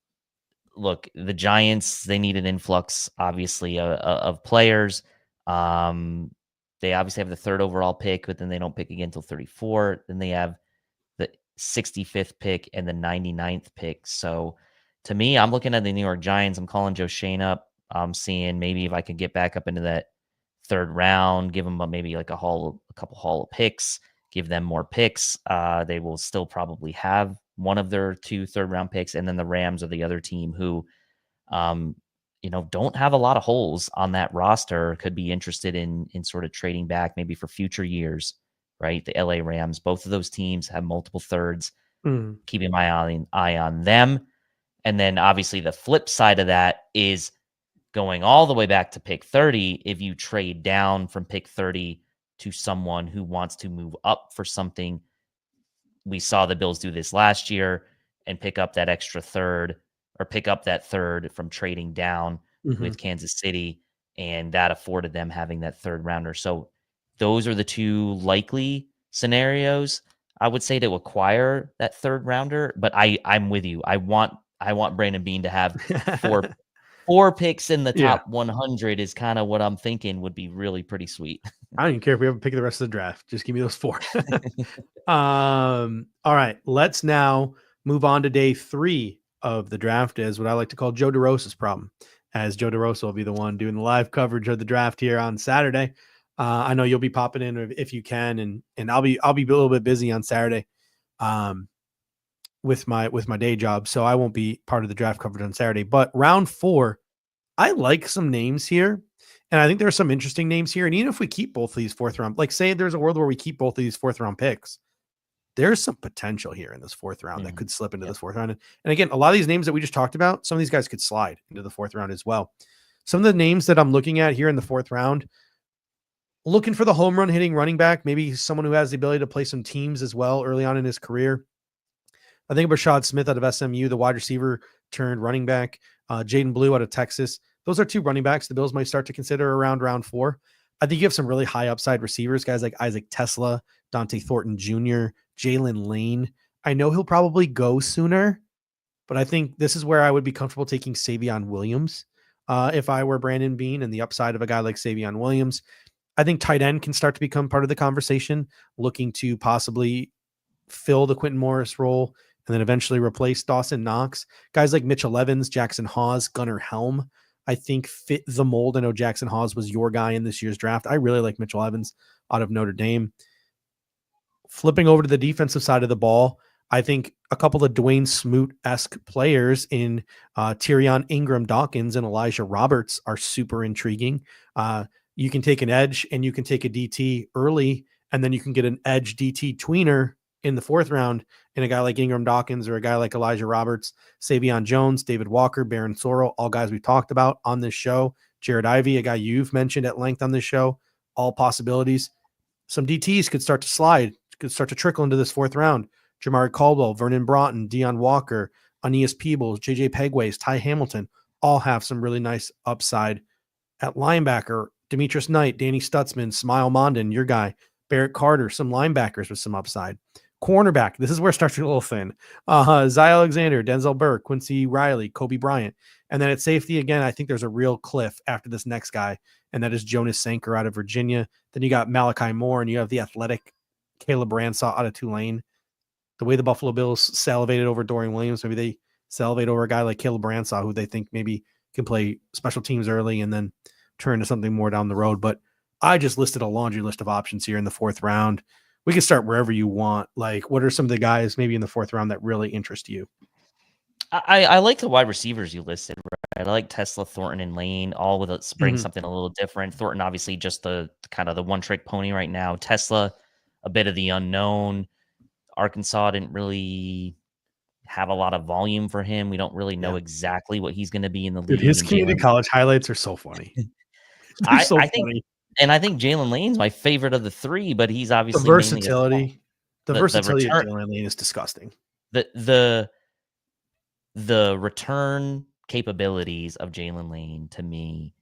look, the Giants, they need an influx, obviously, of players. They obviously have the 3rd overall pick, but then they don't pick again until 34. Then they have the 65th pick and the 99th pick. So to me, I'm looking at the New York Giants. I'm calling Joe Shane up. I'm seeing maybe if I could get back up into that 3rd round, give them maybe like a couple haul of picks, give them more picks. They will still probably have one of their 2 third-round picks, and then the Rams are the other team who, don't have a lot of holes on that roster. Could be interested in sort of trading back maybe for future years, right? The LA Rams, both of those teams have multiple thirds. Keeping my eye on them. And then obviously the flip side of that is going all the way back to pick 30. If you trade down from pick 30 to someone who wants to move up for something, we saw the Bills do this last year and pick up that extra third or pick up that third from trading down with Kansas City. And that afforded them having that 3rd rounder. So those are the 2 likely scenarios, I would say, to acquire that 3rd rounder. But I'm with you. I want Brandon Beane to have 4 picks in the top 100 is kind of what I'm thinking would be really pretty sweet.
I don't even care if we have a pick of the rest of the draft. Just give me those 4. All right. Let's now move on to day 3 of the draft, as what I like to call Joe DeRosa's problem, as Joe DeRosa will be the one doing the live coverage of the draft here on Saturday. I know you'll be popping in if you can, and I'll be a little bit busy on Saturday with my day job, so I won't be part of the draft coverage on Saturday. But round 4, I like some names here, and I think there are some interesting names here. And even if we keep both of these 4th round, like say there's a world where we keep both of these 4th round picks, there's some potential here in this 4th round that could slip into this 4th round. And again, a lot of these names that we just talked about, some of these guys could slide into the 4th round as well. Some of the names that I'm looking at here in the 4th round, looking for the home run hitting running back, maybe someone who has the ability to play some teams as well early on in his career. I think Rashad Smith out of SMU, the wide receiver turned running back, Jaden Blue out of Texas. Those are 2 running backs the Bills might start to consider around round 4. I think you have some really high upside receivers, guys like Isaac Tesla, Dante Thornton Jr., Jalen Lane. I know he'll probably go sooner, but I think this is where I would be comfortable taking Savion Williams if I were Brandon Beane, and the upside of a guy like Savion Williams. I think tight end can start to become part of the conversation, looking to possibly fill the Quentin Morris role and then eventually replace Dawson Knox. Guys like Mitchell Evans, Jackson Hawes, Gunnar Helm, I think fit the mold. I know Jackson Hawes was your guy in this year's draft. I really like Mitchell Evans out of Notre Dame. Flipping over to the defensive side of the ball, I think a couple of Dwayne Smoot-esque players in Tyrion Ingram Dawkins and Elijah Roberts are super intriguing. You can take an edge and you can take a DT early, and then you can get an edge DT tweener in the 4th round in a guy like Ingram Dawkins or a guy like Elijah Roberts, Savion Jones, David Walker, Baron Sorrell, all guys we talked about on this show. Jared Ivey, a guy you've mentioned at length on this show, all possibilities. Some DTs could start to slide, could start to trickle into this 4th round. Jamari Caldwell, Vernon Broughton, Deion Walker, Aeneas Peebles, JJ Pegways, Ty Hamilton, all have some really nice upside. At linebacker, Demetrius Knight, Danny Stutzman, Smile Mondin, your guy, Barrett Carter, some linebackers with some upside. Cornerback, this is where it starts to get a little thin. Zy Alexander, Denzel Burke, Quincy Riley, Kobe Bryant. And then at safety, again, I think there's a real cliff after this next guy, and that is Jonas Sanker out of Virginia. Then you got Malachi Moore, and you have the athletic Caleb Bransaw out of Tulane. The way the Buffalo Bills salivated over Dorian Williams, maybe they salivate over a guy like Caleb Bransaw, who they think maybe can play special teams early and then turn to something more down the road. But I just listed a laundry list of options here in the 4th round. We can start wherever you want. Like, what are some of the guys maybe in the 4th round that really interest you?
I like the wide receivers you listed, right? I like Tesla, Thornton, and Lane, all with bring something a little different. Thornton, obviously, just the kind of the one-trick pony right now. Tesla, a bit of the unknown. Arkansas didn't really have a lot of volume for him. We don't really know exactly what he's going to be in the league.
Dude, his community college highlights are so funny.
I think, and I think Jalen Lane's my favorite of the 3, but he's obviously
the versatility. The versatility of Jalen Lane is disgusting.
The return capabilities of Jalen Lane to me,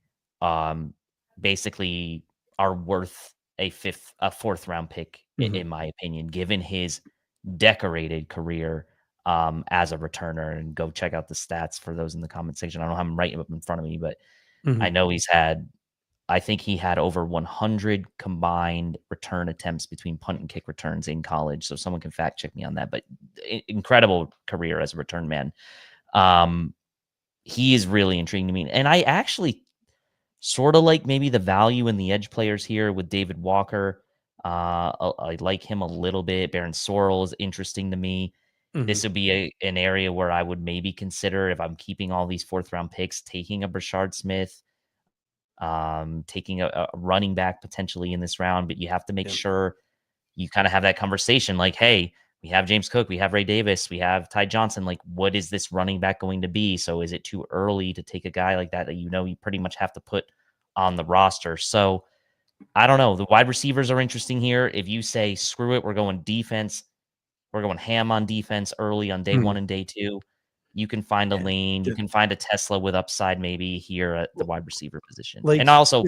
basically are worth a 4th round pick in my opinion, given his decorated career as a returner. And go check out the stats for those in the comment section. I don't have them right up in front of me, but I know I think he had over 100 combined return attempts between punt and kick returns in college. So someone can fact check me on that, but incredible career as a return man. He is really intriguing to me. And I actually sort of like maybe the value in the edge players here with David Walker. I like him a little bit. Baron Sorrell is interesting to me. This would be an area where I would maybe consider, if I'm keeping all these 4th round picks, taking a Brashard Smith, taking a running back potentially in this round. But you have to make sure you kind of have that conversation like, hey, we have James Cook, we have Ray Davis, we have Ty Johnson. Like, what is this running back going to be? So is it too early to take a guy like that you pretty much have to put on the roster? So I don't know. The wide receivers are interesting here. If you say, screw it, we're going defense, we're going ham on defense early on day 1 and day 2, you can find a Lane, you can find a Tesla with upside maybe here at the wide receiver position. And also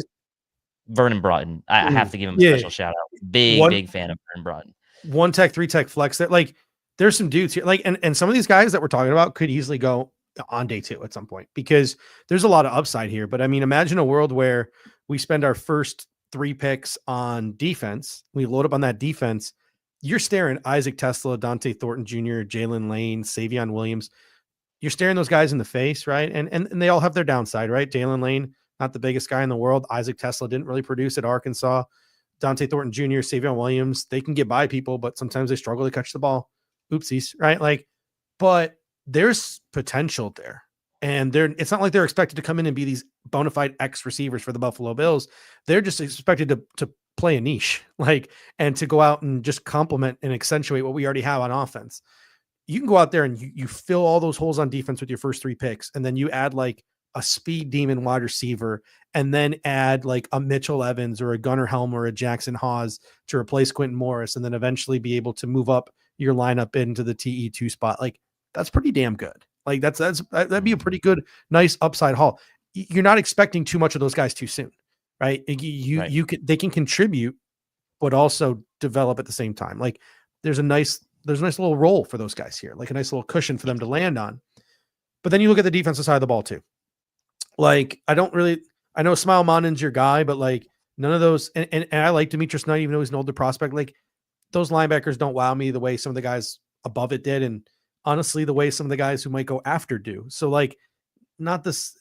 Vernon Broughton. I have to give him a special shout out. Big fan of Vernon Broughton.
1-tech, 3-tech flex that, like, there's some dudes here, like, and some of these guys that we're talking about could easily go on day 2 at some point, because there's a lot of upside here. But I mean, imagine a world where we spend our first 3 picks on defense. We load up on that defense. You're staring Isaac Tesla, Dante Thornton Jr., Jalen Lane, Savion Williams. You're staring those guys in the face, right? And they all have their downside, right? Jalen Lane, not the biggest guy in the world. Isaac Tesla didn't really produce at Arkansas. Dante Thornton Jr., Savion Williams, they can get by people, but sometimes they struggle to catch the ball. Oopsies, right? Like, but there's potential there. And it's not like they're expected to come in and be these bona fide X receivers for the Buffalo Bills. They're just expected to play a niche, like, and to go out and just complement and accentuate what we already have on offense. You can go out there and you fill all those holes on defense with your first 3 picks. And then you add like a speed demon wide receiver, and then add like a Mitchell Evans or a Gunnar Helm or a Jackson Hawes to replace Quentin Morris. And then eventually be able to move up your lineup into the TE2 spot. Like, that's pretty damn good. Like, that'd be a pretty good, nice upside haul. You're not expecting too much of those guys too soon, right? They can contribute, but also develop at the same time. Like, there's a nice little role for those guys here, like a nice little cushion for them to land on. But then you look at the defensive side of the ball too. Like, I know Smile Mondin's your guy, but like none of those, and I like Demetrius Knight, even though he's an older prospect. Like, those linebackers don't wow me the way some of the guys above it did. And honestly, the way some of the guys who might go after do. So like, not this,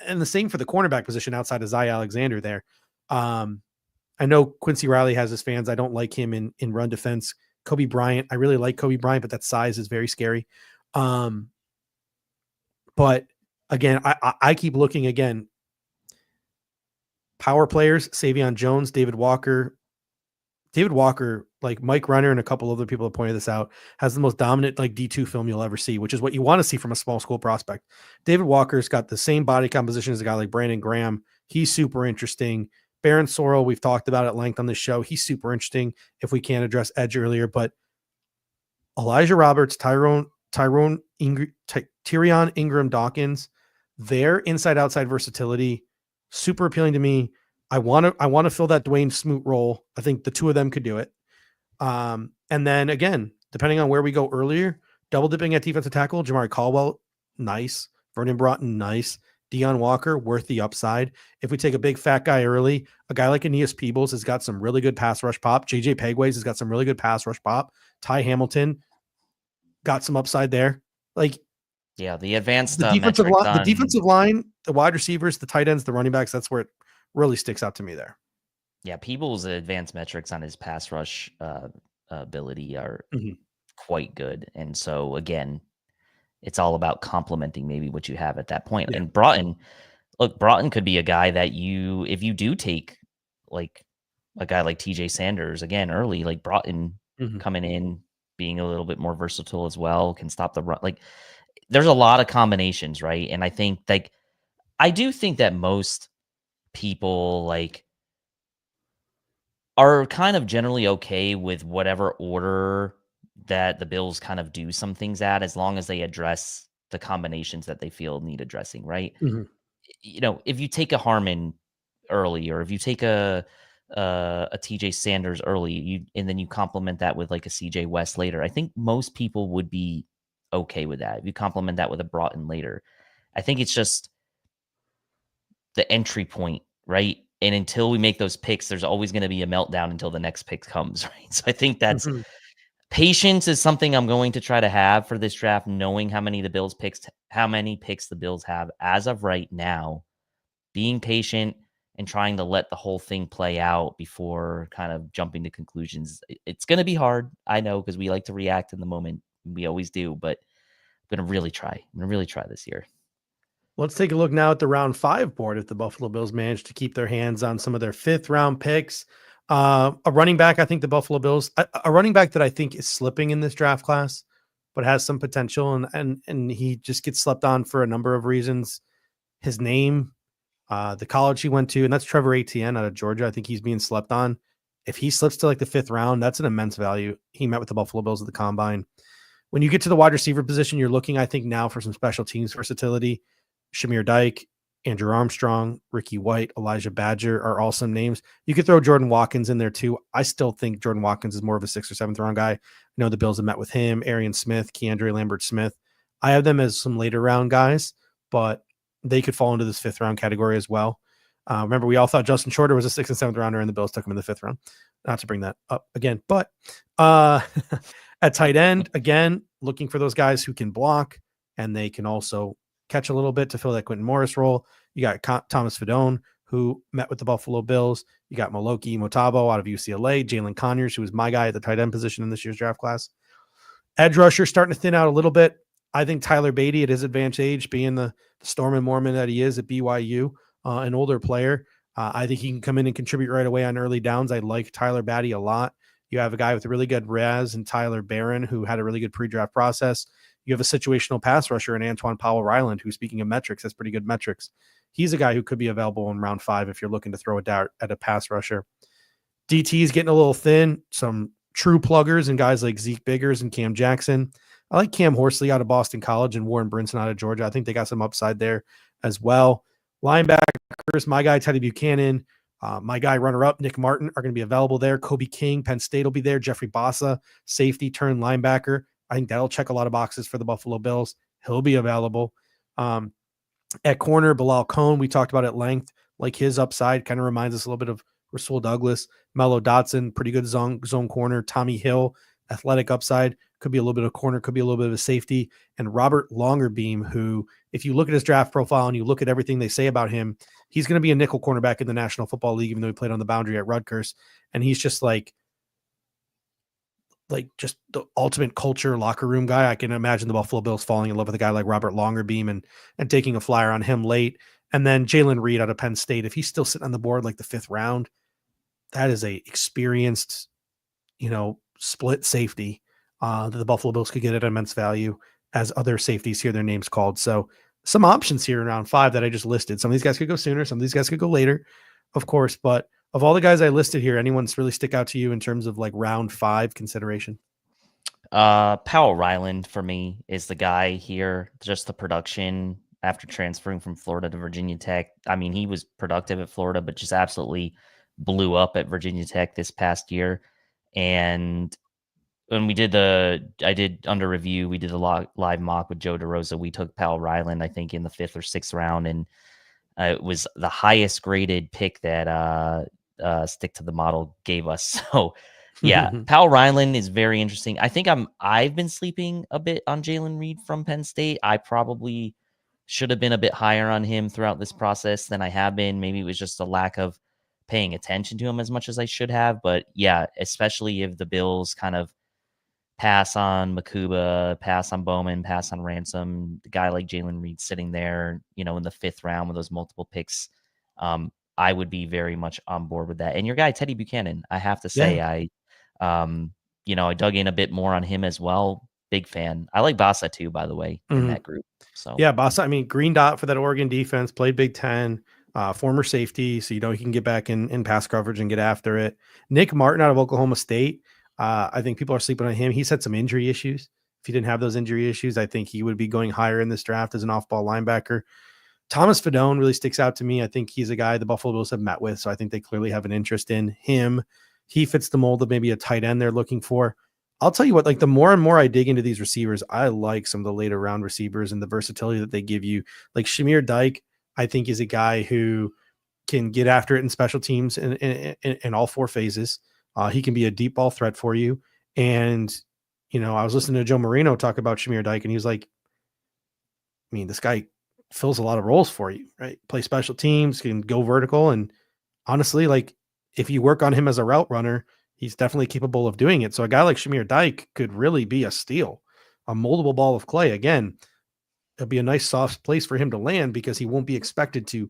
and the same for the cornerback position outside of Zy Alexander there. I know Quincy Riley has his fans. I don't like him in run defense. Kobe Bryant. I really like Kobe Bryant, but that size is very scary. But again, I keep looking again. Power players, Savion Jones, David Walker, like Mike Renner and a couple other people have pointed this out, has the most dominant like D2 film you'll ever see, which is what you want to see from a small school prospect. David Walker's got the same body composition as a guy like Brandon Graham. He's super interesting. Baron Sorrell, we've talked about at length on this show. He's super interesting if we can't address edge earlier, but Elijah Roberts, Tyrion Ingram Dawkins, their inside-outside versatility, super appealing to me. I want to fill that Dwayne Smoot role. I think the two of them could do it. And then again, depending on where we go earlier, double dipping at defensive tackle, Jamari Caldwell, nice. Vernon Broughton, nice. Deion Walker, worth the upside. If we take a big fat guy early, a guy like Aeneas Peebles has got some really good pass rush pop. JJ Pegways has got some really good pass rush pop. Ty Hamilton got some upside there. Like,
yeah, the advanced
the defensive line, the wide receivers, the tight ends, the running backs, that's where it really sticks out to me there.
Yeah, Peebles' advanced metrics on his pass rush ability are quite good. And so, again, it's all about complementing maybe what you have at that point. Yeah. And Broughton could be a guy that if you do take like a guy like TJ Sanders, again, early, like Broughton coming in, being a little bit more versatile as well, can stop the run. Like, there's a lot of combinations, right? And I think I do think that most people are kind of generally okay with whatever order that the Bills kind of do some things at, as long as they address the combinations that they feel need addressing, right? If you take a Harmon early, or if you take a TJ Sanders early, and then you complement that with like a CJ West later, I think most people would be okay with that. If you complement that with a Broughton later, I think it's just the entry point, right? And until we make those picks, there's always going to be a meltdown until the next pick comes, right? So I think that's patience is something I'm going to try to have for this draft, knowing how many picks the Bills have as of right now, being patient and trying to let the whole thing play out before kind of jumping to conclusions. It's going to be hard, I know, because we like to react in the moment. We always do, but I'm going to really try. I'm going to really try this year.
Let's take a look now at the round 5 board. If the Buffalo Bills manage to keep their hands on some of their 5th round picks, a running back, I think the Buffalo Bills, a running back that I think is slipping in this draft class, but has some potential, and he just gets slept on for a number of reasons. His name, the college he went to, and that's Trevor Etienne out of Georgia. I think he's being slept on. If he slips to like the 5th round, that's an immense value. He met with the Buffalo Bills at the combine. When you get to the wide receiver position, you're looking, I think, now for some special teams versatility. Shamir Dyke, Andrew Armstrong, Ricky White, Elijah Badger are all some names. You could throw Jordan Watkins in there too. I still think Jordan Watkins is more of a 6th or 7th round guy. I know the Bills have met with him, Arian Smith, Keandre Lambert-Smith. I have them as some later round guys, but they could fall into this 5th round category as well. Remember, we all thought Justin Shorter was a 6th and 7th rounder, and the Bills took him in the 5th round. Not to bring that up again, but at tight end, again, looking for those guys who can block and they can also catch a little bit to fill that Quentin Morris role. You got Thomas Fidone, who met with the Buffalo Bills. You got Moloki Motabo out of UCLA, Jalen Conyers, who was my guy at the tight end position in this year's draft class. Edge rusher starting to thin out a little bit. I think Tyler Beatty at his advanced age, being the storm and Mormon that he is at BYU, an older player, I think he can come in and contribute right away on early downs. I like Tyler Beatty a lot. You have a guy with a really good Raz and Tyler Barron, who had a really good pre-draft process. You have a situational pass rusher in Antoine Powell-Ryland, who, speaking of metrics, has pretty good metrics. He's a guy who could be available in round 5 if you're looking to throw a dart at a pass rusher. DT is getting a little thin. Some true pluggers and guys like Zeke Biggers and Cam Jackson. I like Cam Horsley out of Boston College and Warren Brinson out of Georgia. I think they got some upside there as well. Linebackers, my guy Teddy Buchanan, my guy runner-up Nick Martin are going to be available there. Kobe King, Penn State will be there. Jeffrey Bossa, safety turned linebacker. I think that'll check a lot of boxes for the Buffalo Bills. He'll be available. At corner, Bilal Cohn, we talked about at length. Like, his upside kind of reminds us a little bit of Rasul Douglas. Mello Dotson, pretty good zone corner. Tommy Hill, athletic upside. Could be a little bit of corner, could be a little bit of a safety. And Robert Longerbeam, who, if you look at his draft profile and you look at everything they say about him, he's going to be a nickel cornerback in the National Football League, even though he played on the boundary at Rutgers. And he's just like like just the ultimate culture locker room guy. I can imagine the Buffalo Bills falling in love with a guy like Robert Longerbeam and taking a flyer on him late. And then Jalen Reed out of Penn State, if he's still sitting on the board like the 5th round, that is a experienced, split safety that the Buffalo Bills could get at immense value, as other safeties hear their names called. So some options here in round 5 that I just listed. Some of these guys could go sooner. Some of these guys could go later, of course. But of all the guys I listed here, anyone's really stick out to you in terms of like round 5 consideration?
Powell Ryland for me is the guy here. Just the production after transferring from Florida to Virginia Tech. I mean, he was productive at Florida, but just absolutely blew up at Virginia Tech this past year. And when I did under review, we did a live mock with Joe DeRosa. We took Powell Ryland, I think, in the 5th or 6th round, and it was the highest graded pick that Stick to the Model gave us. So yeah, Powell Ryland is very interesting. I think I've been sleeping a bit on Jalen Reed from Penn State. I probably should have been a bit higher on him throughout this process than I have been. Maybe it was just a lack of paying attention to him as much as I should have. But yeah, especially if the Bills kind of pass on Makuba, pass on Bowman, pass on Ransom, the guy like Jalen Reed sitting there, in the 5th round with those multiple picks, I would be very much on board with that. And your guy, Teddy Buchanan, I have to say,
Yeah.
I dug in a bit more on him as well. Big fan. I like Basa too, by the way, in that group. So
yeah, Basa, I mean, green dot for that Oregon defense, played Big Ten, former safety. So, he can get back in pass coverage and get after it. Nick Martin out of Oklahoma State. I think people are sleeping on him. He's had some injury issues. If he didn't have those injury issues, I think he would be going higher in this draft as an off-ball linebacker. Thomas Fedone really sticks out to me. I think he's a guy the Buffalo Bills have met with, so I think they clearly have an interest in him. He fits the mold of maybe a tight end they're looking for. I'll tell you what, like the more and more I dig into these receivers, I like some of the later round receivers and the versatility that they give you. Like Shamir Dyke, I think is a guy who can get after it in special teams in all 4 phases. He can be a deep ball threat for you. And, I was listening to Joe Marino talk about Shamir Dyke, and he was like, I mean, this guy fills a lot of roles for you, right? Play special teams, can go vertical. And honestly, like if you work on him as a route runner, he's definitely capable of doing it. So a guy like Shamir Dyke could really be a steal, a moldable ball of clay. Again, it'll be a nice soft place for him to land because he won't be expected to,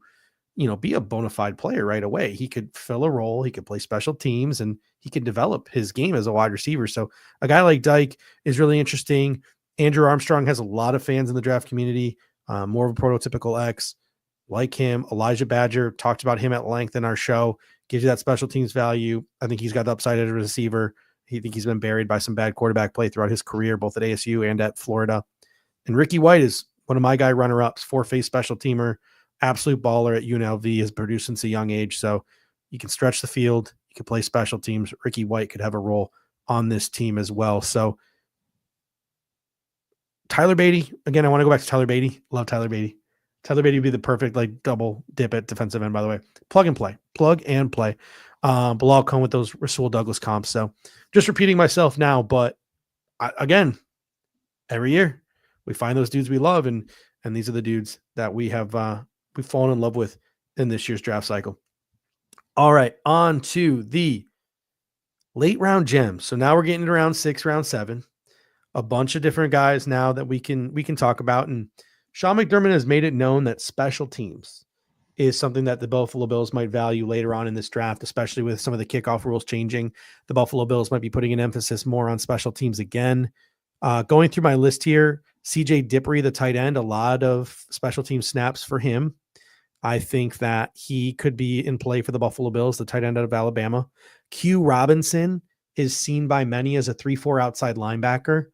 be a bona fide player right away. He could fill a role. He could play special teams, and he can develop his game as a wide receiver. So a guy like Dyke is really interesting. Andrew Armstrong has a lot of fans in the draft community, more of a prototypical X like him. Elijah Badger, talked about him at length in our show, gives you that special teams value. I think he's got the upside as a receiver. I think he's been buried by some bad quarterback play throughout his career, both at ASU and at Florida. And Ricky White is one of my guy runner-ups, 4-phase special teamer, absolute baller at UNLV, has produced since a young age. So you can stretch the field. You can play special teams. Ricky White could have a role on this team as well. So Tyler Beatty, again, I want to go back to Tyler Beatty. Love Tyler Beatty. Tyler Beatty would be the perfect like double dip at defensive end, by the way. Plug and play. Bilal Cohen with those Rasul Douglas comps. So just repeating myself now, but again, every year we find those dudes we love, and these are the dudes that we have we've fallen in love with in this year's draft cycle. All right, on to the late round gems. So now we're getting to round 6, round 7. A bunch of different guys now that we can talk about. And Sean McDermott has made it known that special teams is something that the Buffalo Bills might value later on in this draft, especially with some of the kickoff rules changing. The Buffalo Bills might be putting an emphasis more on special teams again. Going through my list here, CJ Dippery, the tight end, a lot of special team snaps for him. I think that he could be in play for the Buffalo Bills, the tight end out of Alabama. Q Robinson is seen by many as a 3-4 outside linebacker,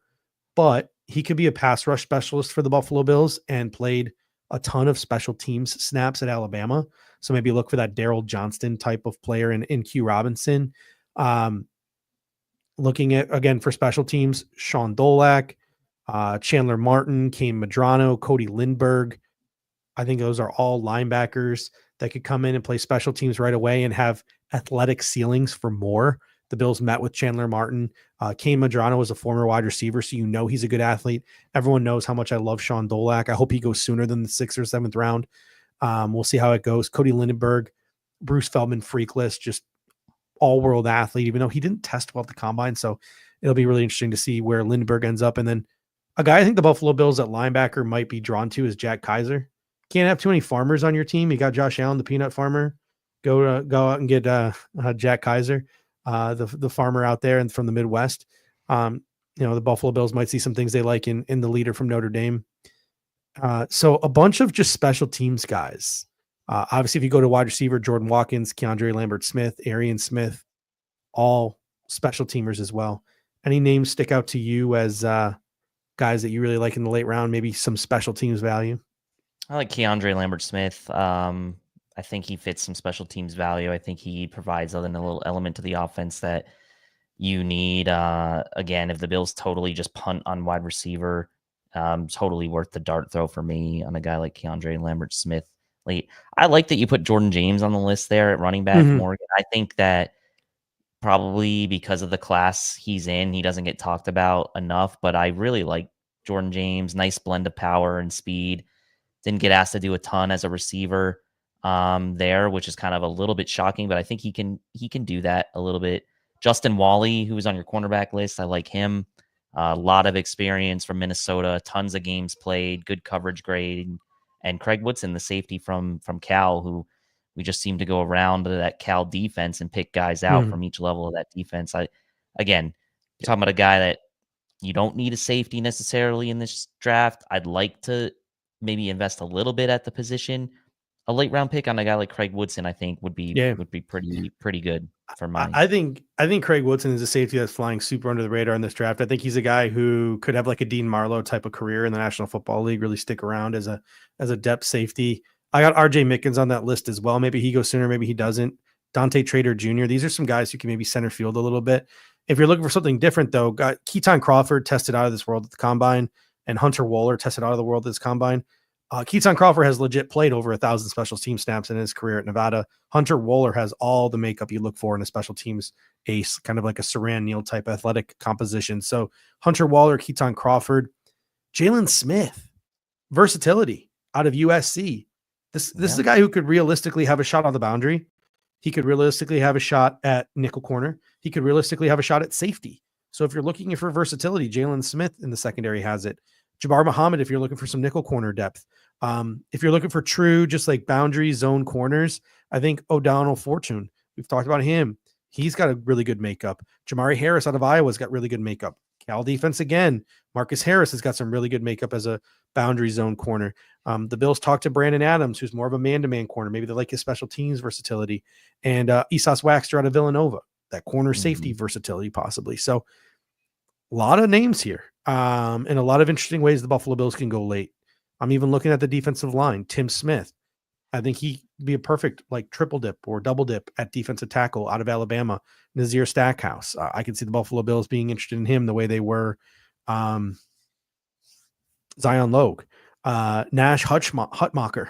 but he could be a pass rush specialist for the Buffalo Bills and played a ton of special teams snaps at Alabama. So maybe look for that Darryl Johnston type of player in Q Robinson. Looking at, again, for special teams, Sean Dolak, Chandler Martin, Kane Madrano, Cody Lindbergh. I think those are all linebackers that could come in and play special teams right away and have athletic ceilings for more. The Bills met with Chandler Martin. Kane Madrano was a former wide receiver, so he's a good athlete. Everyone knows how much I love Sean Dolak. I hope he goes sooner than the 6th or 7th round. We'll see how it goes. Cody Lindenberg, Bruce Feldman freak list, just all-world athlete, even though he didn't test well at the combine. So it'll be really interesting to see where Lindbergh ends up. And then a guy I think the Buffalo Bills at linebacker might be drawn to is Jack Kaiser. Can't have too many farmers on your team. You got Josh Allen, the peanut farmer. Go out and get Jack Kaiser, the farmer out there and from the Midwest. The Buffalo Bills might see some things they like in the leader from Notre Dame. So a bunch of just special teams guys. Obviously, if you go to wide receiver, Jordan Watkins, Keandre Lambert-Smith, Arian Smith, all special teamers as well. Any names stick out to you as guys that you really like in the late round? Maybe some special teams value.
I like Keandre Lambert-Smith. I think he fits some special teams value. I think he provides a little element to the offense that you need. Again, if the Bills totally just punt on wide receiver, totally worth the dart throw for me on a guy like Keandre Lambert-Smith. I like that you put Jordan James on the list there at running back, Morgan. I think that probably because of the class he's in, he doesn't get talked about enough, but I really like Jordan James. Nice blend of power and speed. Didn't get asked to do a ton as a receiver there, which is kind of a little bit shocking, but I think he can do that a little bit. Justin Wally, who was on your cornerback list, I like him. A lot of experience from Minnesota, tons of games played, good coverage grade. And Craig Woodson, the safety from Cal, who we just seem to go around to that Cal defense and pick guys out from each level of that defense. You're talking about a guy that you don't need a safety necessarily in this draft. I'd like to maybe invest a little bit at the position. A late round pick on a guy like Craig Woodson, I think would be pretty good for mine.
I think Craig Woodson is a safety that's flying super under the radar in this draft. I think he's a guy who could have like a Dean Marlowe type of career in the National Football League, really stick around as a depth safety. I got RJ Mickens on that list as well. Maybe he goes sooner, maybe he doesn't. Dante Trader Jr. These are some guys who can maybe center field a little bit. If you're looking for something different, though, got Keaton Crawford tested out of this world at the combine, and Hunter Wohler tested out of the world at this combine. Keaton Crawford has legit played over 1,000 special team snaps in his career at Nevada. Hunter Wohler has all the makeup you look for in a special teams ace, kind of like a Saran Neal type athletic composition. So Hunter Wohler, Keaton Crawford, Jalen Smith, versatility out of USC. This is a guy who could realistically have a shot on the boundary. He could realistically have a shot at nickel corner. He could realistically have a shot at safety. So if you're looking for versatility, Jalen Smith in the secondary has it. Jabbar Muhammad, if you're looking for some nickel corner depth. If you're looking for true, just like boundary zone corners, I think O'Donnell Fortune, we've talked about him. He's got a really good makeup. Jamari Harris out of Iowa's got really good makeup. Cal defense again. Marcus Harris has got some really good makeup as a boundary zone corner. The Bills talked to Brandon Adams, who's more of a man-to-man corner. Maybe they like his special teams versatility. And Esas Waxter out of Villanova, that corner safety versatility possibly. So a lot of names here. And a lot of interesting ways the Buffalo Bills can go late. I'm even looking at the defensive line. Tim Smith. I think he'd be a perfect like triple dip or double dip at defensive tackle out of Alabama. Nazir Stackhouse. I can see the Buffalo Bills being interested in him the way they were Zion Logue. Nash Hutmacher,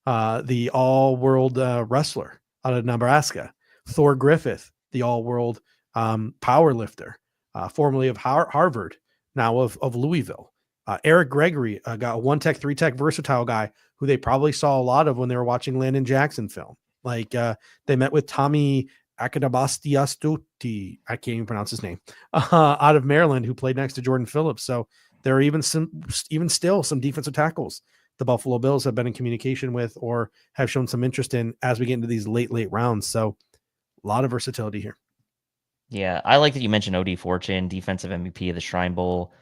the all-world wrestler out of Nebraska. Thor Griffith, the all-world power lifter, formerly of Harvard, now of Louisville. Eric Gregory, got a 1-tech, 3-tech versatile guy who they probably saw a lot of when they were watching Landon Jackson film. Like they met with Tommy Akadabastiastuti, I can't even pronounce his name, out of Maryland, who played next to Jordan Phillips. So there are even still some defensive tackles the Buffalo Bills have been in communication with or have shown some interest in as we get into these late rounds. So a lot of versatility here.
Yeah, I like that you mentioned OD Fortune, defensive MVP of the Shrine Bowl.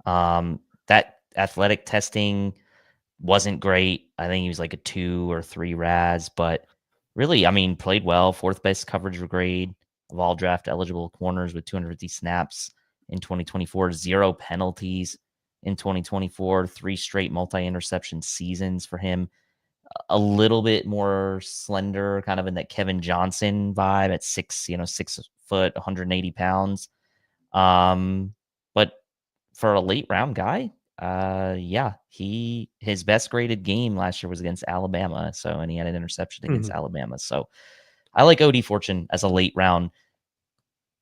That athletic testing wasn't great. I think he was like a 2 or 3 RAS, but really, I mean, played well. 4th best coverage grade of all draft eligible corners with 250 snaps in 2024, 0 penalties in 2024, 3 straight multi-interception seasons for him. A little bit more slender, kind of in that Kevin Johnson vibe at 6 foot, 180 pounds. But for a late round guy, his best graded game last year was against Alabama. And he had an interception against Alabama. So I like OD Fortune as a late round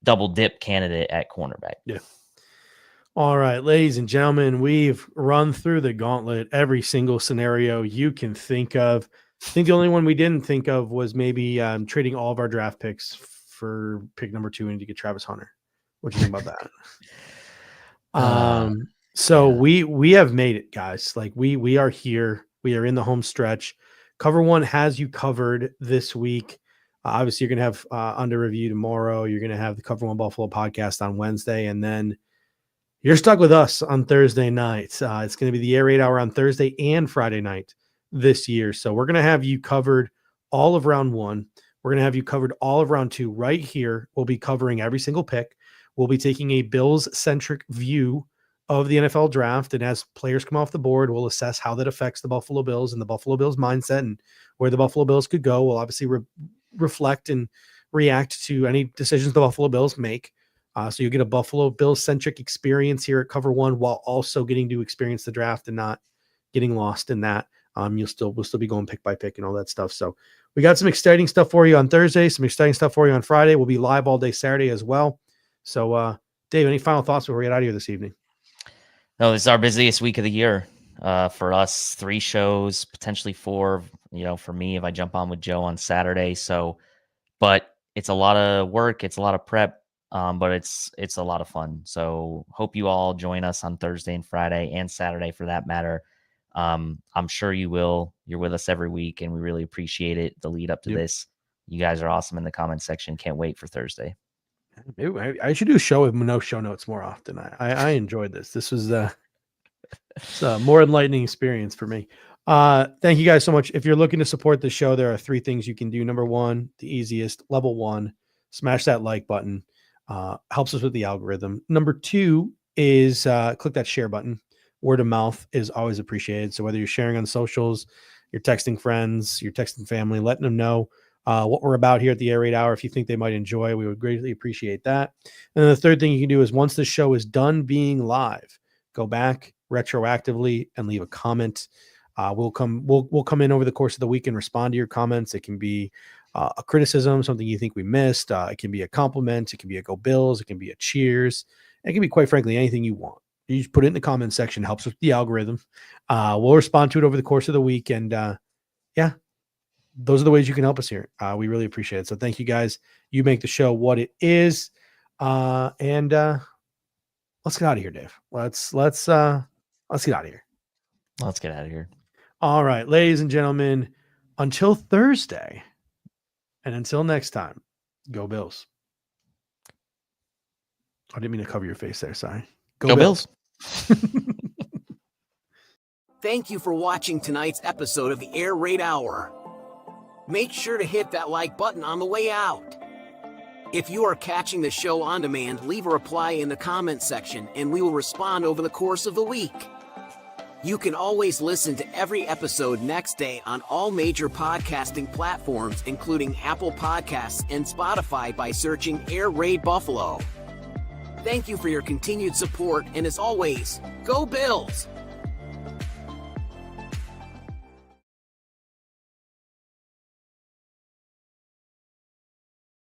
double dip candidate at cornerback.
Yeah. All right, ladies and gentlemen, we've run through the gauntlet, every single scenario you can think of. I think the only one we didn't think of was maybe trading all of our draft picks for pick number 2 and to get Travis Hunter. What do you think about that? So we have made it, guys. Like we are here. We are in the home stretch. Cover One has you covered this week. Obviously, you're going to have under review tomorrow. You're going to have the Cover One Buffalo podcast on Wednesday, and then you're stuck with us on Thursday night. It's going to be the Air Raid Hour on Thursday and Friday night this year. So we're going to have you covered all of round one. We're going to have you covered all of round two right here. We'll be covering every single pick. We'll be taking a Bills-centric view of the NFL draft. And as players come off the board, we'll assess how that affects the Buffalo Bills and the Buffalo Bills mindset and where the Buffalo Bills could go. We'll obviously reflect and react to any decisions the Buffalo Bills make. So you get a Buffalo Bills-centric experience here at Cover One while also getting to experience the draft and not getting lost in that. We'll still be going pick by pick and all that stuff. So we got some exciting stuff for you on Thursday, some exciting stuff for you on Friday. We'll be live all day Saturday as well. So, Dave, any final thoughts before we get out of here this evening?
No, this is our busiest week of the year for us. 3 shows, potentially 4. For me, if I jump on with Joe on Saturday. So, but it's a lot of work. It's a lot of prep. But it's a lot of fun. So hope you all join us on Thursday and Friday and Saturday for that matter. I'm sure you will. You're with us every week, and we really appreciate it. The lead up to this. You guys are awesome in the comment section. Can't wait for Thursday.
Maybe I should do a show with no show notes more often. I enjoyed this. This was it's a more enlightening experience for me. Thank you guys so much. If you're looking to support the show, there are 3 things you can do. Number 1, the easiest, level 1, smash that like button. Helps us with the algorithm. Number 2 is click that share button. Word of mouth is always appreciated. So whether you're sharing on socials, you're texting friends, you're texting family, letting them know what we're about here at the Air Raid Hour. If you think they might enjoy, we would greatly appreciate that. And then the third thing you can do is once the show is done being live, go back retroactively and leave a comment. We'll come in over the course of the week and respond to your comments. It can be a criticism, something you think we missed. It can be a compliment. It can be a go Bills. It can be a cheers. It can be, quite frankly, anything you want. You just put it in the comment section. Helps with the algorithm. We'll respond to it over the course of the week. And those are the ways you can help us here. We really appreciate it. So thank you guys. You make the show what it is. And let's get out of here, Dave. Let's get out of here.
Let's get out of here.
All right, ladies and gentlemen, until Thursday. And until next time, go Bills. I didn't mean to cover your face there. Sorry.
Go Bills.
Thank you for watching tonight's episode of the Air Raid Hour. Make sure to hit that like button on the way out. If you are catching the show on demand, leave a reply in the comments section and we will respond over the course of the week. You can always listen to every episode next day on all major podcasting platforms, including Apple Podcasts and Spotify by searching Air Raid Buffalo. Thank you for your continued support, and as always, go Bills!